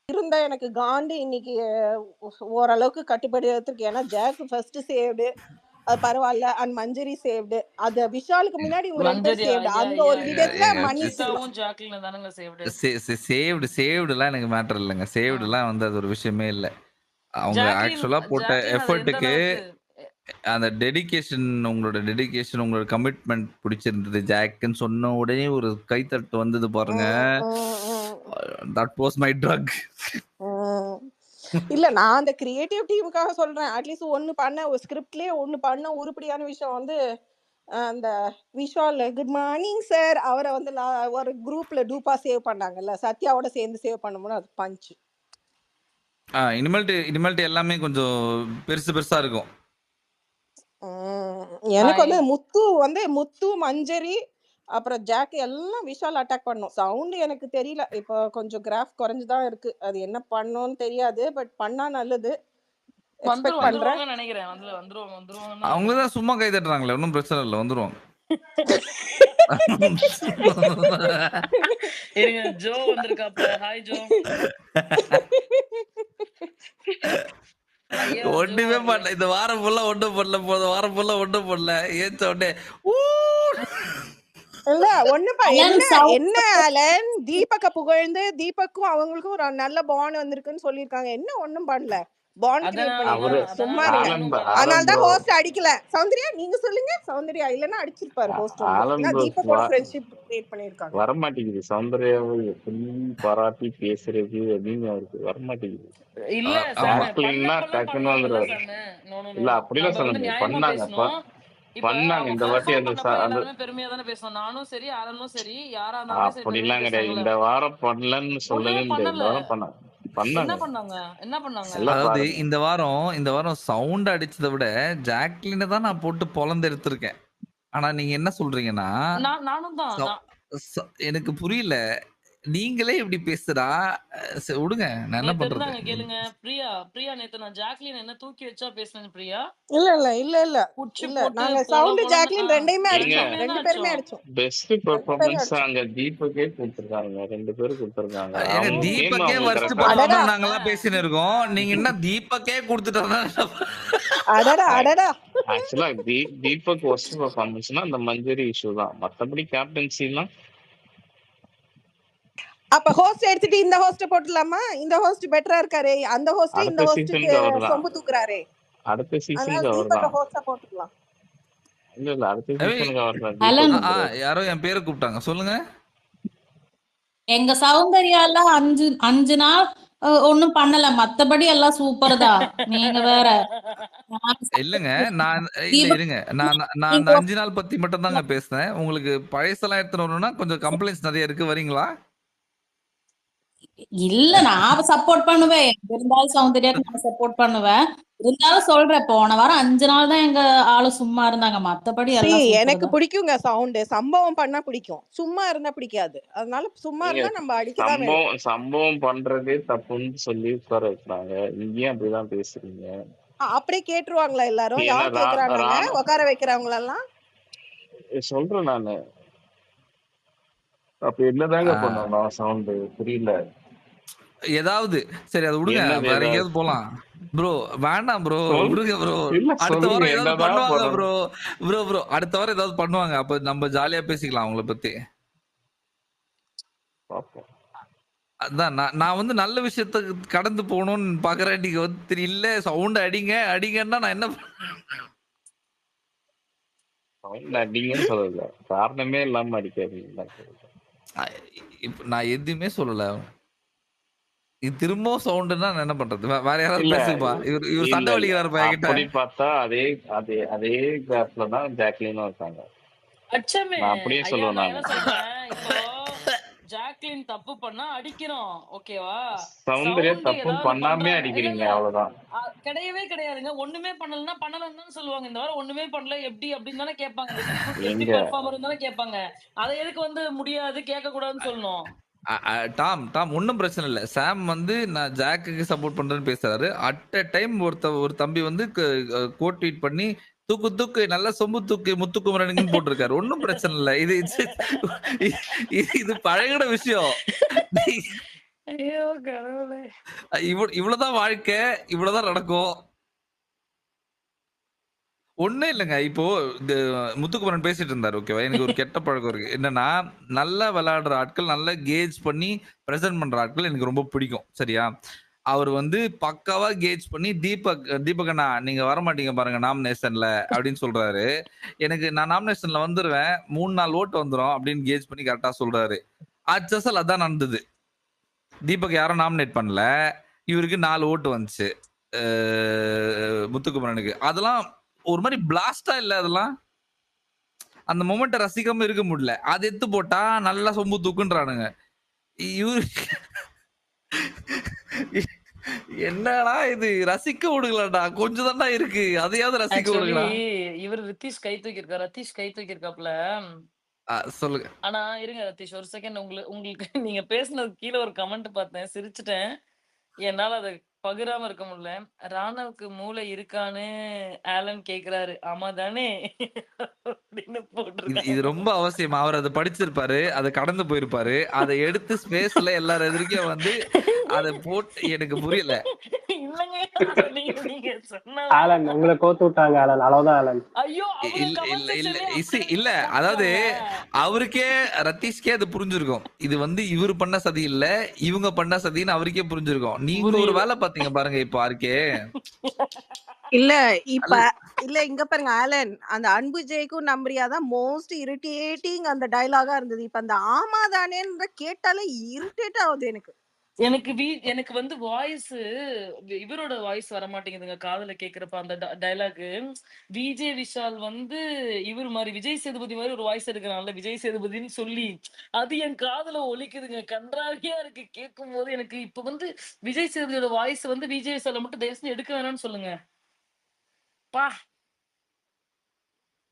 இருந்தா எனக்கு காண்டு இன்னைக்கு ஓரளவுக்கு கட்டுப்படி எடுத்துருக்கு. ஏன்னா ஜாக் ஃபர்ஸ்ட் சேவ்டு, அது பரவாயில்ல. And Manjari saved. அது விஷாலுக்கு முன்னாடி இவங்க 2 பேரும் சேவ்டு. அந்த ஒரு விதத்துல மன்னிச்சிடலாம்.
ஜாக்லின் தானங்க
சேவ்டுலாம் எனக்கு மேட்டர் இல்லைங்க. சேவ்டுலாம் வந்து அது ஒரு விஷயமே இல்லை. அவங்க ஆக்சுவலா போட்ட எஃபர்ட்டுக்கு அந்த டெடிகேஷன், உங்களோட கமிட்மெண்ட் பிடிச்சிருந்தது. ஜாக்குன்னு சொன்ன உடனே ஒரு கைத்தட்டு வந்தது பாருங்க. That was my trick.
இல்ல நான் அந்த கிரியேட்டிவ் டீமுக்காக சொல்றேன். அட்லீஸ்ட் ஒன்னு பண்ண ஒரு ஸ்கிரிப்ட்லயே ஒன்னு பண்ண உருப்படியான விஷயம் வந்து அந்த விஷால் குட் மார்னிங் சார் அவரை வந்து ஒரு குரூப்ல டூப்பா சேவ் பண்ணாங்கல்ல, சத்யாவோட சேர்ந்து சேவ் பண்ணும்போது அது பஞ்ச்.
இனிமேல்ட்டு எல்லாமே கொஞ்சம் பெருசா இருக்கும்.
எனக்கு வந்து முத்து மஞ்சரி அப்புறம் ஜாக் எல்லாம் விஷால் அட்டாக் பண்ணும். சவுண்ட் எனக்கு தெரியல. இப்போ கொஞ்சம் கிராஃப் குறைஞ்சுதான் இருக்கு. அது என்ன பண்ணும்னு தெரியாது. பட் பண்ணா நல்லது. எக்ஸ்பெக்ட் பண்றேன்.
நினைக்கிறேன் வந்துருவாங்க.
அவங்கதான் சும்மா கை தட்டுறாங்களே, ஒன்றும் பிரச்சனை இல்லை, வந்துருவாங்க.
ஜோ வந்திருக்காப்ல. Hi Jo.
ஒண்ணுமே பண்ணல இந்த வாரம் ஃபுல்லா, ஒண்ணும் பண்ணல. போத வாரம் ஃபுல்லா ஒண்ணும் பண்ணல. ஏச்ச உடனே
இல்ல ஒண்ணு என்ன ஆலன் தீபக்க புகழ்ந்து தீபக்கும் அவங்களுக்கும் ஒரு நல்ல பாண்ட் வந்திருக்குன்னு சொல்லிருக்காங்க. என்ன ஒண்ணும் பண்ணல. பாண்ட் கிரியேட் பண்ணிருக்காங்க. சும்மா இருங்க. அதனாலதான் ஹோஸ்ட் அடிக்கல. சௌந்தர்யா நீங்க சொல்லுங்க. சௌந்தர்யா இல்லன்னா அடிச்சிருப்பாரு ஹோஸ்ட். தீபக்கோட ஃப்ரெண்ட்ஷிப் கிரியேட் பண்ணிருக்காங்க.
வர மாட்டேங்குது. சௌந்தர்யாவை எப்படி பாராட்டி பேசுறது அப்படின்னு அவருக்கு வர மாட்டேங்குது.
இல்ல
டக்குன்னு வந்துடுறாரு. இல்ல அப்படிலாம் சொல்லுங்க. பண்ணாங்க இந்த வாட்டி அந்த
பெருமையா தானே பேசணும். நானும் சரி ஆலனும் சரி யாரா
அப்படிலாம் கிடையாது. இந்த வாரம் பண்ணலன்னு சொல்லவே முடியாது. இந்த வாரம் பண்ணாங்க.
அதாவது இந்த வாரம் சவுண்ட் அடிச்சதை விட ஜாக்லினை தான் நான் போட்டு பொலந்து எடுத்திருக்கேன். ஆனா நீங்க என்ன சொல்றீங்கன்னா, எனக்கு புரியல. நீங்களே இப்படி பேசுறா விடுங்க. நான் என்ன பண்றது?
கேளுங்க. பிரியா நேத்து நான் ஜாக்லின் என்ன தூக்கி வச்சா பேசுனேன் பிரியா.
இல்ல நாங்க சவுண்ட் ஜாக்லின் ரெண்டையுமே அடிச்சோம். ரெண்டு பேருமே அடிச்சோம்.
பெஸ்ட் பெர்ஃபார்மன்ஸ் அங்க தீபக்கே கொடுத்திருக்காங்க. 2 பேரும் கொடுத்திருக்காங்க.
தீபக்கே வர்ஸ்ட் பெர்ஃபார்மன்ஸ் நாங்கலாம் பேசினே இருக்கோம். நீங்க என்ன தீபக்கே கொடுத்துட்டா?
அடடா
ஆக்சுவலா தீபக் வர்ஸ்ட் பெர்ஃபார்மன்ஸ்னா அந்த மஞ்சரி இஷ்யூ தான். மத்தபடி கேப்டன்சிலாம்
அப்ப ஹோஸ்ட் எடுத்துட்டு இந்த ஹோஸ்ட் போட்டுலாமா? இந்த ஹோஸ்ட் பெட்டரா இருக்காரே. அந்த ஹோஸ்ட் இந்த ஹோஸ்ட்க்கு சொம்பு தூக்குறாரே.
அடுத்த சீசனுக்கு அவர்தான்
ஹோஸ்டா போட்டுக்கலாம்.
இல்ல அடுத்த சீசனுக்கு அவர்தான்.
யாரோ என் பேரை கூப்பிட்டாங்க. சொல்லுங்க.
எங்க சௌந்தர்யால 5 நாள் ஒண்ணும் பண்ணல. மத்தபடி எல்லாம் சூப்பர் தான். நீங்க வேற
இல்லங்க. இருங்க. நான் 5 நாள் பத்தி மட்டும் தாங்க பேசுனேன். உங்களுக்கு பழையசெல்லாம் எடுத்துட்டு வரணும்னா கொஞ்சம் கம்ப்ளைண்ட்ஸ் நிறைய இருக்கு. வரீங்களா?
இல்ல நான் சப்போர்ட் பண்ணுவேன். இருந்தாலும் சௌந்தர்யாக்கு நான் சப்போர்ட் பண்ணுவேன். இருந்தாலும் சொல்றேன், போன வாரம் 5 நாள் தான் எங்க ஆளு சும்மா இருந்தாங்க. மத்தபடி
எனக்கு பிடிக்குங்க. சவுண்ட் சம்பவம் பண்ணா பிடிக்கும். சும்மா இருந்தா பிடிக்காது. அதனால சும்மா இருந்தா நம்ம அடிக்கதான் வேணும்.
சம்பவம் பண்றதே தப்புன்னு சொல்லி உட்கார வைக்கிறாங்க. இங்கேயும் அப்படிதான் பேசுறீங்க.
அப்படியே கேட்டுருவாங்களா எல்லாரும்? யார் கேக்குறாங்க உட்கார வைக்கிறவங்க எல்லாம்?
சொல்றேன் நானு. அப்ப என்னதாங்க பண்ணணும்? சவுண்ட் புரியல.
ஏதாவது சரி அது விடுங்க. வேற எங்கேயாவது போலாம் ப்ரோ. வேண்டாம் ப்ரோ, விடுங்க ப்ரோ. அடுத்த வாரம் ஏதாவது பண்ணுவாங்க ப்ரோ. அடுத்த வாரம் ஏதாவது பண்ணுவாங்க. அப்ப நம்ம ஜாலியா பேசிக்கலாம் அவங்கள பத்தி. அதான் நான் வந்து நல்ல விஷயத்த கடந்து போகணும்னு பாக்குறேன். நீங்க வந்து இல்ல சவுண்ட் அடிங்கன்னா நான் என்ன
சவுண்ட் அடிங்கன்னு சொல்லல. காரணமே இல்லாம அடிக்காதீங்க.
இப்ப நான் எதுவுமே சொல்லல. இது திரும்பவும் சவுண்டுன்னா நான் என்ன பண்றது? வேற யாராவது
இல்ல
பேசுங்கப்பா. இவர் இவர்
இல்ல
சண்டை
இல்ல
வலிக்கிறாருப்பா என்கிட்ட.
அப்படி பார்த்தா அதே அதே அதே கிராஃப்ல தான் ஜாக்லினும் இருக்காங்க.
அச்சமே
நான் அப்படியே
ஐயா,
சொல்லுவேன்
நான்
நானு.
என்ன சொல்றேன் இப்போ, ஜாக்லின் தப்பு பண்ணா அடிக்கிறோம், ஓகேவா?
சௌந்தர்யா
சவுண்ட்
தப்பு
ஏதாவது
பண்ணாமே
பண்றாங்க, இல்ல
அடிக்கிறீங்க,
இல்ல
அவ்வளவுதான்.
கிடையவே கிடையாதுங்க. ஒண்ணுமே பண்ணலன்னா பண்ணலன்னு தானே சொல்லுவாங்க. இந்த வாரம் ஒண்ணுமே பண்ணல எப்படி அப்படின்னு தானே கேட்பாங்க. இந்த சீசனுக்கு எப்படி
எங்க
பெர்ஃபார்மர் தானே கேட்பாங்க. அதை எதுக்கு வந்து முடியாது கேட்க கூடாதுன்னு சொல்லணும்?
டாம் ஒன்றும் பிரச்சனை இல்லை. சாம் வந்து நான் ஜாக்குக்கு சப்போர்ட் பண்றேன்னு பேசுறாரு. அட் அ டைம் ஒரு தம்பி வந்து கோட் ட்வீட் பண்ணி தூக்கு தூக்கு நல்ல சொம்பு தூக்கு முத்துக்குமரனுக்குன்னு போட்டிருக்காரு. ஒன்றும் பிரச்சனை இல்லை. இது பழகின விஷயம்.
ஐயோ கடவுளே.
இவ்வளவுதான் வாழ்க்கை, இவ்வளவுதான் நடக்கும். ஒண்ணும் இல்லைங்க. இப்போ இந்த முத்துக்குமரன் பேசிட்டு இருந்தாரு, ஓகேவா? எனக்கு ஒரு கெட்ட பழக்கம் இருக்கு. என்னன்னா, நல்லா விளையாடுற ஆட்கள், நல்லா கேஜ் பண்ணி பிரசன்ட் பண்ற ஆட்கள் எனக்கு ரொம்ப பிடிக்கும். சரியா? அவர் வந்து பக்காவா கேஜ் பண்ணி தீபக் அண்ணா நீங்க வரமாட்டீங்க பாருங்க நாமினேஷன்ல அப்படின்னு சொல்றாரு. எனக்கு நான் நாமினேஷன்ல வந்துருவேன், 3-4 ஓட்டு வந்துரும் அப்படின்னு கேஜ் பண்ணி கரெக்டா சொல்றாரு. அச்சசல் அதான் நடந்தது. தீபக் யாரும் நாமினேட் பண்ணல, இவருக்கு 4 ஓட்டு வந்துச்சு முத்துக்குமரனுக்கு. அதெல்லாம் ஒரு மாதிரி பிளாஸ்டா இல்ல, அதெல்லாம் அந்த மொமெண்ட்டை ரசிக்காம இருக்க முடியல. அது எடுத்து போட்டா நல்லா சொம்பு தூக்குன்றானுங்க. இவரு என்னடா இது, ரசிக்க விடுங்களா, கொஞ்சம் தான்டா இருக்கு, அதையாவது ரசிக்க
ஆக்சுவலி
விடுங்களா.
இவர் ரித்தீஷ் கை தூக்கியிருக்காரு. ரத்தீஷ் கை தூக்கியிருக்காப்ல.
சொல்லுங்க.
ஆனா இருங்க ரத்தீஷ், ஒரு செகண்ட். உங்களுக்கு நீங்க பேசுனது கீழே ஒரு கமெண்ட் பார்த்தேன், சிரிச்சுட்டேன். என்னால அதை பகிராம இருக்க முடியல. ராணவுக்கு மூளை இருக்கான்னு ஆலன் கேக்குறாரு, ஆமா தானே அப்படின்னு
இது
போட்டிருக்காங்க.
ரொம்ப அவசியம். அவர் அதை படிச்சிருப்பாரு, அதை கடந்து போயிருப்பாரு. அதை எடுத்து ஸ்பேஸ்ல எல்லாரும் எதிர்க்கும் வந்து அதை போட்டு எனக்கு புரியல.
இல்லங்க, நீங்க சொன்ன
ஆலன் உங்களை கோத்து விட்டாங்க ஆலன், அளவுதான் ஆலன்.
ஐயோ
இல்ல அதாவது அவருக்கே ரத்தீஷ்கே அது புரிஞ்சிருக்கும். இது வந்து இவர் பண்ண சதி இல்ல, இவங்க பண்ண சதின்னு அவருக்கே புரிஞ்சிருக்கும். நீங்க ஒரு வேலை பாத்தீங்க பாருங்க இப்போ ஆர்கே.
இல்ல இப்ப இல்ல இங்க பாருங்க ஆலன், அந்த அன்பு ஜெய்க்கும் நம்பரியாதான் மோஸ்ட் இரிட்டேட்டிங் அந்த டயலாகா இருந்தது. இப்ப அந்த ஆமா தானேன்ற கேட்டாலே இரிட்டேட் ஆகுது எனக்கு.
எனக்கு வந்து வாய்ஸ் இவரோட வாய்ஸ் வர மாட்டேங்குதுங்க காதுல கேக்குறப்ப. அந்த டயலாக் விஜய் விஷால் வந்து இவர் மாதிரி விஜய் சேதுபதி மாதிரி ஒரு வாய்ஸ் எடுக்கிறாங்கல்ல, விஜய் சேதுபதினு சொல்லி, அது என் காதுல ஒலிக்குதுங்க. கன்றாவியா இருக்கு கேட்கும் போது. எனக்கு இப்ப வந்து விஜய் சேதுபதியோட வாய்ஸ் வந்து விஜய் விஷால மட்டும் தயவுசெய்து எடுக்க வேணாம்னு சொல்லுங்க பா.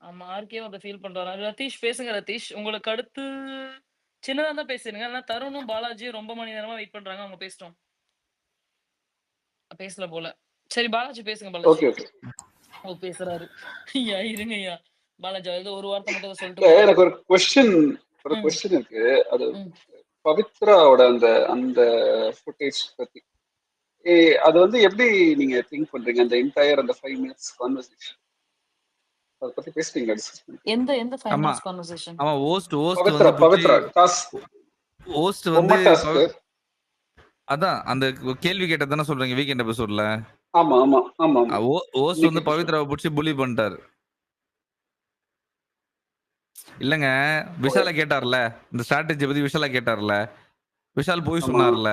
ஆமா, ஆர்கே அதை ஃபீல் பண்றாரு. ரதீஷ் பேசுங்க. ரதீஷ் உங்களுக்கு அடுத்து சின்னதா தான் பேசுறீங்க. ஆனா தருணும் பாலாஜியும் ரொம்ப மணி நேரமா வெயிட் பண்றாங்க, அவங்க பேசிட்டோம். பேசல போல. சரி பாலாஜி பேசுங்க. Balaji
okay okay.
ஓ பேசுறாரு. ஐயா இருங்க ஐயா. பாலாஜி ஏதோ ஒரு வார்த்தை மட்டும் சொல்லிட்டு
இல்ல, எனக்கு ஒரு கொஸ்டின் இருக்கு. அது பவித்ராவோட அந்த அந்த ஃபுட்டேஜ் பத்தி அது வந்து எப்படி நீங்க திங்க் பண்றீங்க? அந்த என்டையர் அந்த 5 minutes கான்வர்சேஷன் அத பத்தி பேசுறீங்க?
எந்த 5 minutes கான்வர்சேஷன்?
ஆமா, ஹோஸ்ட்
பவித்ரா டாஸ்க்
ஹோஸ்ட் வந்து அதான் அந்த கேள்வி கேட்டது தானே சொல்றீங்க வீக்கெண்ட் எபிசோட்ல?
ஆமா ஆமா ஆமா.
ஹோஸ்ட் வந்து பவித்ராவை பிடிச்சி புலி பண்ணிட்டாரு. இல்லங்க, விஷால கேட்டார்ல, இந்த ஸ்ட்ராட்டஜி பத்தி விஷால கேட்டார்ல, விஷால் போய் சொன்னார்ல,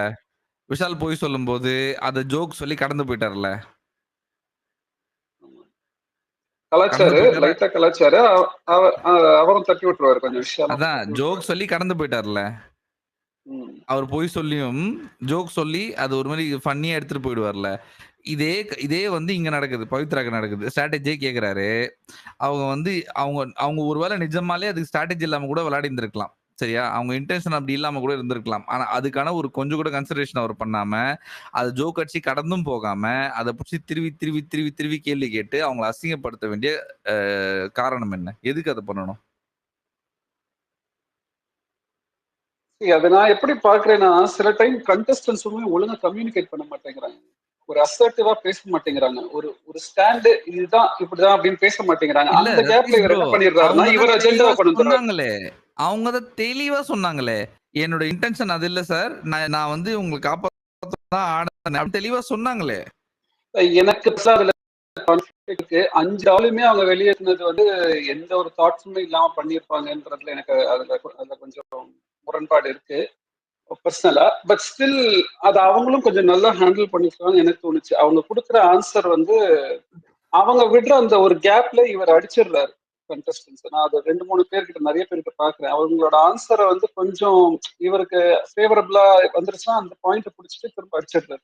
விஷால் போய் சொல்லும் போது அத ஜோக் சொல்லி கடந்து போயிட்டார்ல.
கலாச்சாரு லைட்டா கலாச்சாரு அவரும் தட்டி விட்டுருவாரு கொஞ்சம் விஷயம்.
அதான் ஜோக் சொல்லி கடந்து போயிட்டார்ல. அவர் போய் சொல்லியும் ஜோக் சொல்லி அது ஒரு மாதிரி ஃபன்னியா எடுத்துட்டு போயிடுவார்ல. இதே வந்து இங்க நடக்குது, பவித்ராக்கு நடக்குது. ஸ்ட்ராட்டஜியே கேக்குறாரு. அவங்க வந்து அவங்க ஒருவேளை நிஜமாலே அதுக்கு ஸ்ட்ராட்டஜி இல்லாம கூட விளையாடி இருந்திருக்கலாம். சரியா? அவங்க இன்டென்ஷன் அப்படி இல்லாம கூட இருந்திருக்கலாம். ஆனா அதுக்கான ஒரு கொஞ்சம் கூட கன்சிடரேஷன் அவர் பண்ணாம, அதை ஜோக் அடிச்சு கடந்தும் போகாம, அதை பிடிச்சி திருவி கேள்வி கேட்டு அவங்களை அசிங்கப்படுத்த வேண்டிய காரணம் என்ன? எதுக்கு அதை பண்ணணும்?
அதை நான் எப்படி பாக்குறேன்னா, சில டைம் கண்டஸ்டன்ஸுமே ஒழுங்கா கம்யூனிகேட் பண்ண மாட்டேங்கிறாங்க. ஒரு அசர்ட்டிவா பேச மாட்டேங்கிறாங்க. ஒரு ஸ்டாண்ட் இதுதான் இப்படிதான் அப்படின்னு பேச மாட்டேங்கிறாங்க. அந்த கேப்ல இவர் என்ன பண்ணிடுறாருன்னா, இவர் அஜெண்டாவை கொண்டு
வந்தாங்களே, அவங்க தான் தெளிவா சொன்னாங்களே, என்னோட இன்டென்ஷன் அது இல்ல சார், நான் வந்து உங்களுக்கு காப்பாத்தான் ஆடுறேன் தெளிவா சொன்னாங்களே.
எனக்கு அதுல 5 ஆளுமே அவங்க வெளியேறினது வந்து எந்த ஒரு தாட்ஸுமே இல்லாம பண்ணிருப்பாங்கன்றதுல எனக்கு அதுல கொஞ்சம் முரண்பாடு இருக்கு பர்சனலா. பட் ஸ்டில் அது அவங்களும் கொஞ்சம் நல்லா ஹேண்டில் பண்ணிருக்காங்கன்னு எனக்கு தோணுச்சு. அவங்க கொடுக்குற ஆன்சர் வந்து அவங்க விடுற அந்த ஒரு கேப்ல இவர் அடிச்சிடுறாரு கண்டஸ்டன்ஸ். நான் அதை 2-3 பேர்கிட்ட நிறைய பேர்கிட்ட பாக்குறேன். அவங்களோட ஆன்சரை வந்து கொஞ்சம் இவருக்கு ஃபேவரபிளா வந்துருச்சுன்னா அந்த பாயிண்ட் பிடிச்சிட்டு திரும்ப அடிச்சிடுறாரு.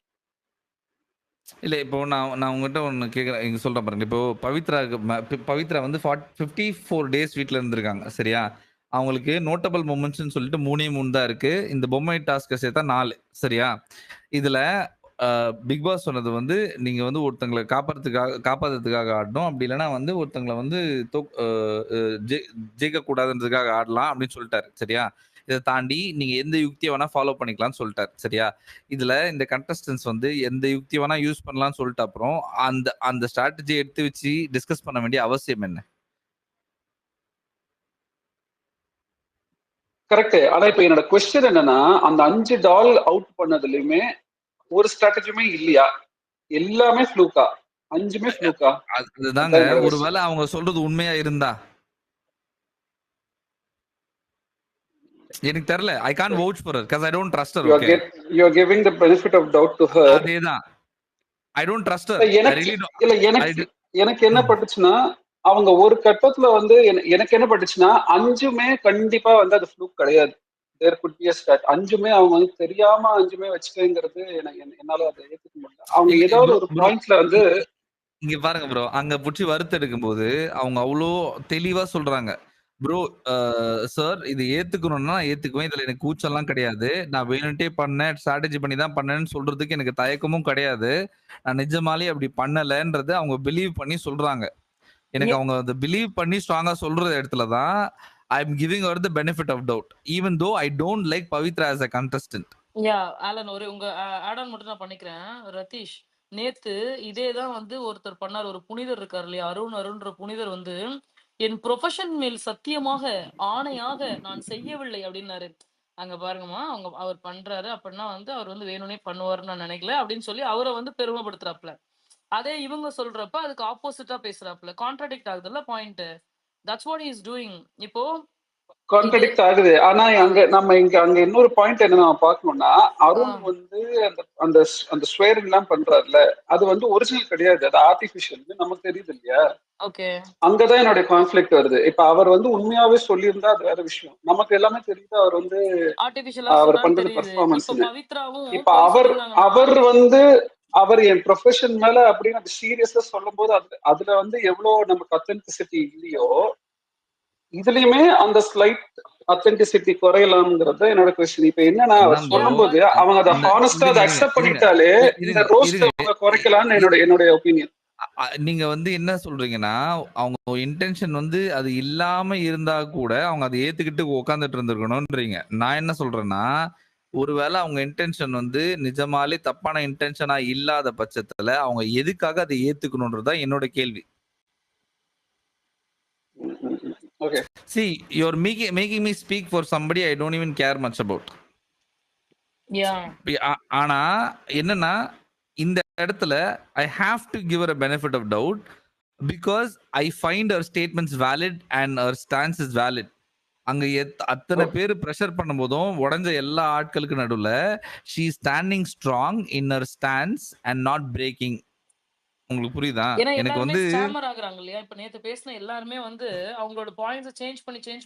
இல்ல இப்போ நான் உங்ககிட்ட ஒன்று கேட்குறேன். இங்க சொல்றேன் பாருங்க. இப்போ பவித்ரா வந்து 54 டேஸ் வீட்டில் இருந்திருக்காங்க, சரியா? அவங்களுக்கு நோட்டபிள் மொமெண்ட்ஸ்னு சொல்லிட்டு 3 தான் இருக்கு. இந்த பொம்மை டாஸ்க்கை சேர்த்தா 4, சரியா? இதுல பிக் பாஸ் சொன்னது வந்து நீங்க வந்து ஒருத்தங்களை காப்பாத்துறதுக்காக ஆடணும், அப்படி இல்லைன்னா வந்து ஒருத்தங்களை வந்து ஜெயிக்க கூடாதுன்றதுக்காக ஆடலாம் அப்படின்னு சொல்லிட்டாரு, சரியா? இதை தாண்டி நீங்க எந்த யுக்தியை வேணா ஃபாலோ பண்ணிக்கலாம்னு சொல்லிட்டாரு, சரியா? இதுல இந்த கண்டஸ்டன்ஸ் வந்து எந்த யுக்தி வேணா யூஸ் பண்ணலாம்னு சொல்லிட்டு அப்புறம் அந்த ஸ்ட்ராட்டஜி எடுத்து வச்சு டிஸ்கஸ் பண்ண வேண்டிய அவசியம் என்ன?
கரெக்ட். ஆனா இப்ப என்னோட கொஸ்டின் என்னன்னா, அந்த 5 டால் அவுட் பண்ணதுலயுமே ஒரு ஸ்ட்ராட்டஜியுமே இல்லையா? எல்லாமே ஃப்ளூக்கா? 5மே ஃப்ளூக்கா?
அதுதாங்க. ஒருவேளை அவங்க சொல்றது உண்மையா இருந்தா எனக்கு தெரியல. I can't vouch for her because I don't trust her. Okay,
you are giving the benefit of doubt to her.
அதேதான். I don't trust her.
எனக்கு என்ன பட்டுச்சுன்னா, அவங்க ஒரு கட்டத்துல வந்து எனக்கு என்ன பட்டுச்சுன்னா, 5மே கண்டிப்பா வந்து அது ஃப்ளூக் கிடையாது. தேர் குட் பி a strat. 5மே அவங்க வந்து தெரியாம 5மே வச்சுக்கங்கிறது என்னால அதை ஏத்துக்க முடியல. அவங்க ஏதாவது ஒரு பாயிண்ட்ல வந்து
இங்க பாருங்க ப்ரோ, அங்க புடிச்சு வறுத்து எடுக்கும் போது அவங்க அவ்வளோ தெளிவா சொல்றாங்க, ப்ரோ சார் இது ஏத்துக்கணும்னா ஏத்துக்குவேன், இதுல எனக்கு கூச்சம்லாம் கிடையாது, நான் வேணும்ட்டே பண்ணேன், ஸ்ட்ராட்டஜி பண்ணி தான் பண்ணேன்னு சொல்றதுக்கு எனக்கு தயக்கமும் கிடையாது, நான் நிஜமாலே அப்படி பண்ணலன்றது அவங்க பிலீவ் பண்ணி சொல்றாங்க. எனக்கு அவங்க அதை பிலீவ் பண்ணி ஸ்ட்ராங்கா சொல்ற இடத்துல தான் I am giving her the benefit of doubt, even though I don't like Pavitra as a contestant.
Alan உங்க ஆட் ஆன் மட்டும் நான் பண்ணிக்கிறேன். ரதீஷ், நேத்து இதேதான் வந்து ஒருத்தர் பண்ணார். ஒரு புனிதர் இருக்கார் இல்லையா, அருண்ன்ற புனிதர் வந்து என் ப்ரொஃபஷன் மேல் சத்தியமாக ஆணையாக நான் செய்யவில்லை அப்படின்னாரு. அங்க பாருங்கம்மா, அவர் பண்றாரு அப்படின்னா வந்து அவர் வந்து வேணும்னே பண்ணுவாருன்னு நான் நினைக்கல அப்படின்னு சொல்லி அவரை வந்து பெருமைப்படுத்துறாப்ல. அதே இவங்க சொல்றப்ப அதுக்கு ஆப்போசிட்டா பேசுறாப்ல. கான்ட்ராடிக்ட் ஆகுதுல்ல point. That's what he is doing. இப்போ
கான்ட்ராடிக்ட் ஆகுது. ஆனா அங்க இன்னொரு பாயிண்ட் என்ன நம்ம பார்க்கணும்னா, அருண் வந்து அந்த அந்த ஸ்வேரிங் எல்லாம் பண்றாருல, அது வந்து ஒரிஜினல் கிடையாது, அது ஆர்டிபிஷியல், நமக்கு தெரியுது இல்லையா?
ஓகே,
அங்கதான் என்னோட கான்ஃபிளிக்ட் வருது. இப்ப அவர் வந்து உண்மையாவே சொல்லியிருந்தா அது வேற விஷயம். நமக்கு எல்லாமே தெரியுது அவர் வந்து அவர் பண்றது பெர்ஃபார்மன்ஸ். இப்ப அவர் வந்து அவர் என் ப்ரொஃபஷன் மேல அப்படின்னு அது சீரியஸா சொல்லும் போது அதுல வந்து எவ்வளவு நமக்கு அத்தென்டிசிட்டி இல்லையோ, இதுலயுமே அந்த ஸ்லைட் அத்தென்டிசிட்டி குறையலாம்ங்கிறது என்னோட கொஸ்டின். இப்ப என்னன்னா அவர் சொல்லும்போது அவங்க அதை ஹானஸ்டா அதை அக்செப்ட் பண்ணிட்டாலே இந்த ரோஸ்ட் அவங்க குறைக்கலாம்னு என்னோட ஒப்பீனியன்.
நீங்க வந்து என்ன சொல்றீங்கன்னா, அவங்க இன்டென்ஷன் வந்து அது இல்லாம இருந்தா கூட அவங்க அதை ஏத்துக்கிட்டு உட்கார்ந்துட்டு இருந்திருக்கணும்ன்றீங்க. நான் என்ன சொல்றேன்னா, ஒருவேளை அவங்க இன்டென்ஷன் வந்து நிஜமாலே தப்பான இன்டென்ஷனா இல்லாத பட்சத்துல அவங்க எதுக்காக அதை ஏத்துக்கணும்ன்றதுதான் என்னோட கேள்வி.
Okay.
See, you're making me speak for somebody I don't even care much about. ஆனா என்னன்னா, இந்த இடத்துல I have to give her a benefit of doubt because I find her statements valid and her stance is valid. அங்க அத்தனை பேர் pressure பண்ணும்போதும் உடஞ்ச எல்லா ஆட்களுக்கு நடுவுல she is standing strong in her stance and not breaking. உங்களுக்கு புரியுதா? எனக்கு வந்து
ஸ்டாமர் ஆகுறாங்க இல்லையா? இப்ப நேத்து பேசின எல்லாருமே வந்து அவங்களோட பாயிண்ட்ஸ் சேஞ்ச்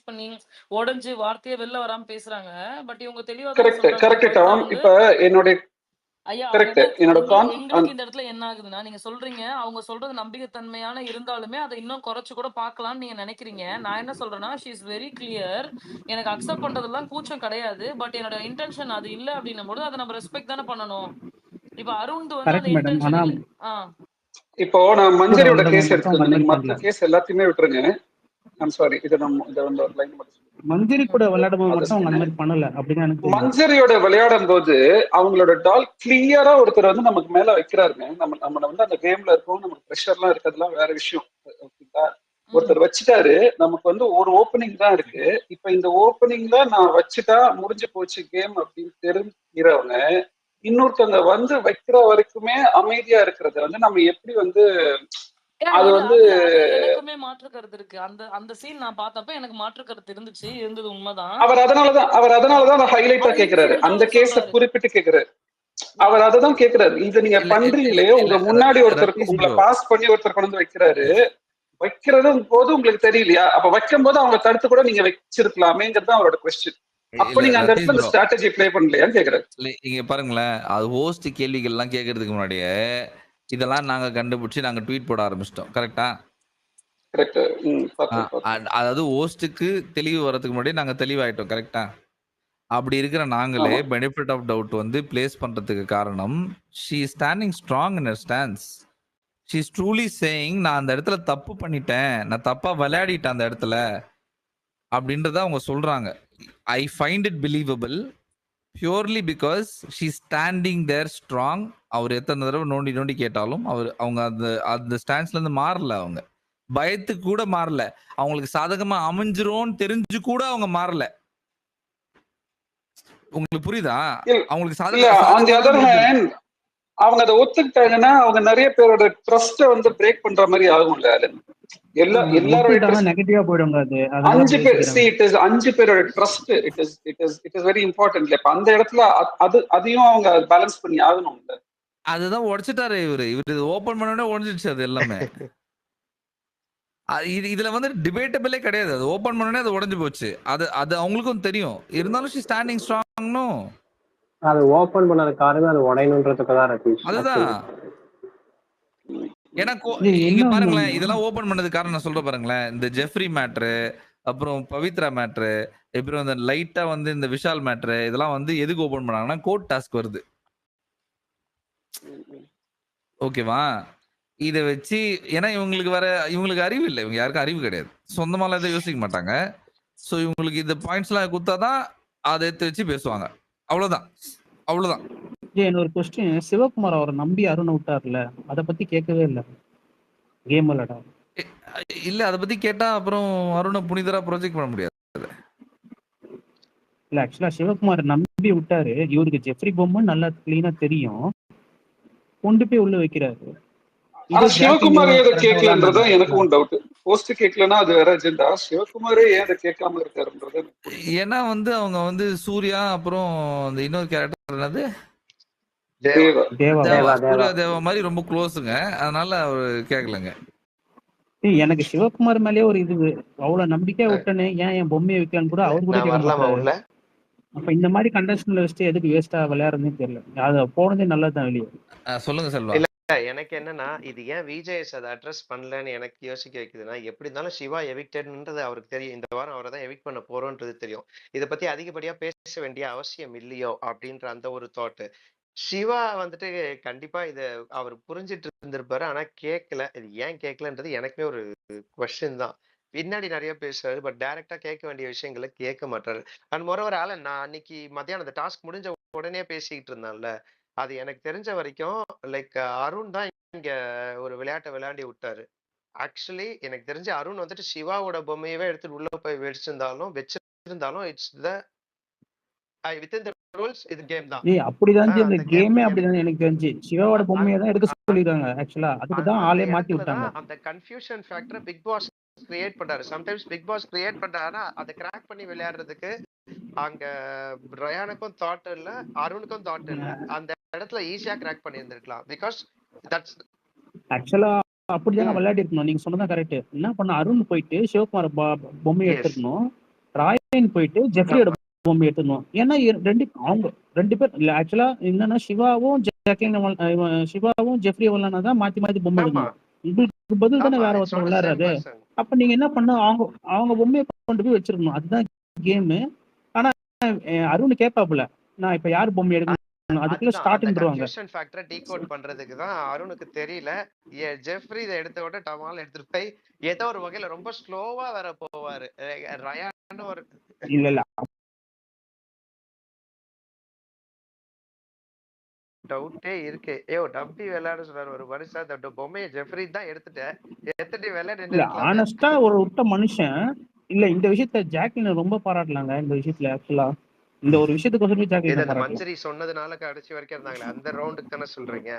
பண்ணி உடைஞ்சு வார்த்தையே வெளில வராம பேசுறாங்க. பட் இவங்க தெளிவா தான் சொல்றாங்க.
Correct Tom. இப்ப என்னோட
ஐயா, எங்களுக்கு இந்த இடத்துல என்ன ஆகுதுன்னா, நீங்க சொல்றீங்க அவங்க சொல்றது நம்பிக்கைத்தன்மையான இருந்தாலுமே அதை இன்னும் குறைச்சு கூட பார்க்கலாம்னு நீங்க நினைக்கிறீங்க. நான் என்ன சொல்றேன்னா, ஷி இஸ் வெரி கிளியர். எனக்கு அக்செப்ட் பண்றதெல்லாம் கூச்சம் கிடையாது. பட் என்னோட இன்டென்ஷன் அது இல்ல அப்படின்னும் போது அதை நம்ம ரெஸ்பெக்ட் தானே பண்ணணும். இப்ப அருண் வந்து அந்த இன்டென்ஷன்
இப்போ நான் மஞ்சரியோட கேஸ் எடுத்துக்கோங்க. மற்ற கேஸ் எல்லாத்தையுமே விட்டுருங்க. ஐம் சாரி, இதை வந்து ஒரு லைன் மட்டும்
மஞ்சரி கூட விளையாடும் போது மட்டும் அவங்க அந்த மாதிரி பண்ணல அப்படின்னு.
மஞ்சரியோட விளையாடும் போது அவங்களோட டால் கிளியரா ஒருத்தர் வந்து நமக்கு மேல வைக்கிறாருங்க. நம்ம வந்து அந்த கேம்ல இருக்கோம், நமக்கு ப்ரெஷர் எல்லாம் இருக்கிறதுலாம் வேற விஷயம். ஒருத்தர் வச்சுட்டாரு, நமக்கு வந்து ஒரு ஓப்பனிங் தான் இருக்கு. இப்ப இந்த ஓப்பனிங்ல நான் வச்சுட்டா முடிஞ்சு போச்சு கேம் அப்படின்னு தெரிஞ்சுக்கிறவங்க இன்னொருத்தவங்க வந்து வைக்கிற வரைக்குமே அமைதியா இருக்கிறத வந்து நம்ம எப்படி வந்து அது
இல்ல
வந்து
அது எனக்குமே மாற்று கருத்து இருக்கு. அந்த அந்த சீன் நான் பார்த்தப்ப எனக்கு மாற்று கருத்து இருந்தது உண்மைதான்.
அவர் அதனாலதான் ஹைலைட்டா கேக்குறாரு, அந்த கேஸ குறிப்பிட்டு கேக்குறாரு. அவர் அததான் கேக்குறாரு, இது நீங்க பண்றீங்களே, உங்க முன்னாடி ஒருத்தர் உங்களை பாஸ் பண்ணி ஒருத்தர் கொண்டு வந்து வைக்கிறாரு, வைக்கிறது போது உங்களுக்கு தெரியலையா? அப்ப வைக்கும் போது அவங்க தடுத்து கூட நீங்க வச்சிருக்கலாமேங்கிறது அவரோட கொஸ்டின். அப்ப நீங்க அந்த இடத்துல ஸ்ட்ராட்டஜி ப்ளே பண்ணலையான்னு கேக்குறாரு.
இங்க பாருங்களேன், அது ஹோஸ்ட் கேள்விகள் எல்லாம் கேட்கறதுக்கு முன்னாடியே இதெல்லாம் நாங்க கண்டுபிடிச்சு நாங்க ட்வீட் போட ஆரம்பிச்சிட்டோம். கரெக்டா?
கரெக்ட்.
அதாவது ஹோஸ்டுக்கு தெளிவு வரதுக்கு முன்னாடி நாங்க தெளிவாயிட்டோம். கரெக்டா? அப்படி இருக்கிற நாங்களே பெனிஃபிட் ஆஃப் டவுட் வந்து பிளேஸ் பண்றதுக்கு காரணம், she is standing strong in her stands. She is truly saying, நான் அந்த இடத்துல தப்பு பண்ணிட்டேன், நான் தப்பா விளையாடிட்டேன் அந்த இடத்துல அப்படின்றத அவங்க சொல்றாங்க. I find it believable purely because she standing there strong. அவர் எத்தனை தடவை நோண்டி நோண்டி கேட்டாலும் அவங்க அந்த ஸ்டாண்ட்ஸ்ல இருந்து மாறல. அவங்க பயத்துக்கு கூட மாறல. அவங்களுக்கு சாதகமா அமைஞ்சிரும்னு தெரிஞ்சு கூட அவங்க மாறல. உங்களுக்கு புரியுதா? அவங்களுக்கு
அவங்க அதை ஒத்துக்கிட்டாங்கன்னா அவங்க நிறைய பேரோட ட்ரஸ்ட வந்து பிரேக் பண்ற மாதிரி ஆகும்ல. எல்லாரோட
நெகட்டிவா போய்டுங்க. அது
5 பேரோட trust it is very important. இப்ப அந்த இடத்துல அதையும் அவங்க பேலன்ஸ் பண்ணி ஆகணும்ல.
அதுதான் உடைச்சிட்டாரு இவரு ஓபன் பண்ணனே உடைஞ்சிடுச்சு அது எல்லாமே. இதுல வந்து டிபேட்டபிளே கிடையாது. அது ஓபன் பண்ணனே அது உடைஞ்சு போச்சு. அது அவங்களுக்கும் தெரியும். இருந்தாலும் ஷீ ஸ்டாண்டிங் ஸ்ட்ராங்னோ.
அது ஓபன் பண்ணது காரணம் அது உடையணும்ன்றதுக்கு தான் இருக்கு.
அதுதான். எனக்கு இங்க பாருங்களேன், இதெல்லாம் ஓபன் பண்ணது காரணம் நான் சொல்ற பாருங்களேன். இந்த ஜெஃப்ரி மேட்ரு, அப்புறம் பவித்ரா மேட்ரு, அப்புறம் இந்த லைட்டா வந்து இந்த விஷால் மேட்ரு, இதெல்லாம் வந்து எதுக்கு ஓபன் பண்ணாங்கன்னா கோர்ட் டாஸ்க் வருது. ஓகேவா? இதை வச்சு ஏன்னா இவங்களுக்கு அறிவு இல்லை. இவங்க யாருக்கும் அறிவு கிடையாது. சொந்தமாலாம் எதை யோசிக்க மாட்டாங்க. ஸோ இவங்களுக்கு இந்த பாயிண்ட்ஸ் எல்லாம் கொடுத்தாதான் அதை எடுத்து வச்சு பேசுவாங்க. அவ்வளவுதான்.
ஒரு கொஸ்டின், சிவகுமார் அவரை நம்பி அருண் விட்டார்ல, அதை பத்தி கேட்கவே இல்லை. கேம் விளையாட
இல்ல, அதை பத்தி கேட்டா அப்புறம் அருணை புனிதரா ப்ரொஜெக்ட் பண்ண முடியாது.
இல்ல ஆக்சுவலா சிவகுமார் நம்பி விட்டாரு. இவருக்கு ஜெஃப்ரி பொம்மை நல்லா கிளீனா தெரியும், கொண்டு போய் உள்ள வைக்கிறாரு.
சிவகுமார் ஏன் கேட்கலன்றதா எனக்கும் டவுட். போஸ்ட் கேட்கலன்னா அது வேற அஜெண்டா. சிவகுமாரே ஏன் அதை கேட்காம இருக்காருன்றது.
ஏன்னா வந்து அவங்க வந்து சூர்யா அப்புறம் அந்த இன்னொரு கேரக்டர் என்னது தேவா மாதிரி ரொம்ப க்ளோஸுங்க. அதனால அவரு கேட்கலங்க.
எனக்கு சிவகுமார் மேலேயே ஒரு இது அவ்வளவு நம்பிக்கையா விட்டனே, ஏன் என் பொம்மையை வைக்கலான்னு கூட அவர் கூட கேட்க. அப்ப இந்த மாதிரி கண்டென்ஷன்ல வச்சுட்டு எதுக்கு வேஸ்டா விளையாடுறதுன்னு தெரியல. அது போனதே நல்லதுதான் வெளியே.
சொல்லுங்க செல்வா.
எனக்கு என்னன்னா, இது ஏன் விஜேஎஸ் அதை அட்ரஸ் பண்ணலன்னு எனக்கு யோசிக்க வைக்குதுன்னா, எப்படி இருந்தாலும் சிவா எவிக்டட்ன்றது அவருக்கு தெரியும். இந்த வாரம் அவரை தான் எவிக்ட் பண்ண போறோன்றது தெரியும். இதை பத்தி அதிகப்படியா பேச வேண்டிய அவசியம் இல்லையோ அப்படின்ற அந்த ஒரு தாட். சிவா வந்துட்டு கண்டிப்பா இத அவர் புரிஞ்சிட்டு இருந்திருப்பாரு. ஆனா கேட்கல. இது ஏன் கேட்கலன்றது எனக்குமே ஒரு கொஸ்டின் தான். பின்னாடி நிறைய பேசுறாரு, பட் டைரக்டா கேட்க வேண்டிய விஷயங்களை கேட்க மாட்டாரு. அண்ட் மொரோவர் ஆலன், நான் அன்னைக்கு மத்தியானம் அந்த டாஸ்க் முடிஞ்ச உடனே பேசிக்கிட்டு இருந்தான்ல, அது எனக்கு தெரிஞ்ச வரைக்கும் லைக் அருண் தான் இங்க ஒரு விளையாட்டை விளையாடி விட்டாரு. ஆக்சுவலி எனக்கு தெரிஞ்ச அருண் வந்துட்டு சிவாவோட பொம்மையவே எடுத்துட்டு உள்ள போய் வச்சிருந்தாலும் it's the within the rules. இது கேம் தான்.
அப்படிதான் இந்த கேமே அப்படிதான் எனக்கு தெரிஞ்சு. சிவாவோட பொம்மையை தான் எடுக்க சொல்லிருக்காங்க. ஆக்சுவலா அதுக்கு தான் ஆளே மாத்தி விட்டாங்க.
அந்த confusion factor Bigg Boss create பண்றாரு. சம்டைம்ஸ் பிக் பாஸ் கிரியேட் பண்றாருன்னா அதை கிராக் பண்ணி விளையாடுறதுக்கு அங்க ரயானுக்கும் தாட் இல்ல, அருணுக்கும் தாட் இல்ல. அந்த இடத்துல ஈஸியா கிராக் பண்ணி இருந்திருக்கலாம். பிகாஸ் தட்ஸ்
ஆக்சுவலா அப்படிதான் விளையாடி இருக்கணும். நீங்க சொன்னதான் கரெக்ட். என்ன பண்ண, அருண் போயிட்டு சிவகுமார் பொம்மையை எடுத்துக்கணும், ராயன் போயிட்டு ஜெஃப்ரியோட பொம்மை எடுத்துக்கணும். ஏன்னா அவங்க ரெண்டு பேர் இல்ல. ஆக்சுவலா என்னன்னா சிவாவும் ஜெஃப்ரி தான் மாத்தி மாத்தி பொம்மை எடுக்கணும். உங்களுக்கு பதில் தானே வேற ஒருத்தர் விளையாடுறாரு. அப்ப நீங்க என்ன பண்ண, அவங்க பொம்மையை கொண்டு போய் வச்சிருக்கணும். அதுதான் கேமு. ஆனா அருண் கேட்பாப்புல, நான் இப்ப யாரு பொம்மை எடுக்கணும், அதுக்குள்ள ஸ்டார்டிங்
கன்ஃபியூஷன் ஃபேக்டர் டீகோட் பண்றதுக்கு தான் அருணுக்கு தெரியல. ஜெஃப்ரி இதை எடுத்த உடனே டமால் எடுத்துட்டு போய் ஏதோ ஒரு வகையில ரொம்ப ஸ்லோவா வேற போவாரு. ரயான் ஒரு
இல்ல
டவுட்டே இருக்கு. டம்பி விளையாட சொல்றாரு ஒரு மனுஷன். அந்த பொம்மையை ஜெஃப்ரி தான் எடுத்துட்டு விளையாட.
ஆனஸ்டா ஒரு விட்ட மனுஷன் இல்ல. இந்த விஷயத்த ஜாக்லின் ரொம்ப பாராட்டலாங்க. இந்த விஷயத்துல ஆக்சுவலா இந்த ஒரு விஷயத்துக்கோசரமே
இது
ஜாக்லினை
அந்த
பாராட்டலாம்.
மஞ்சரி சொன்னதுனால கடைசி வரைக்கும் இருந்தாங்களே அந்த ரவுண்டுக்கு தானே சொல்றீங்க?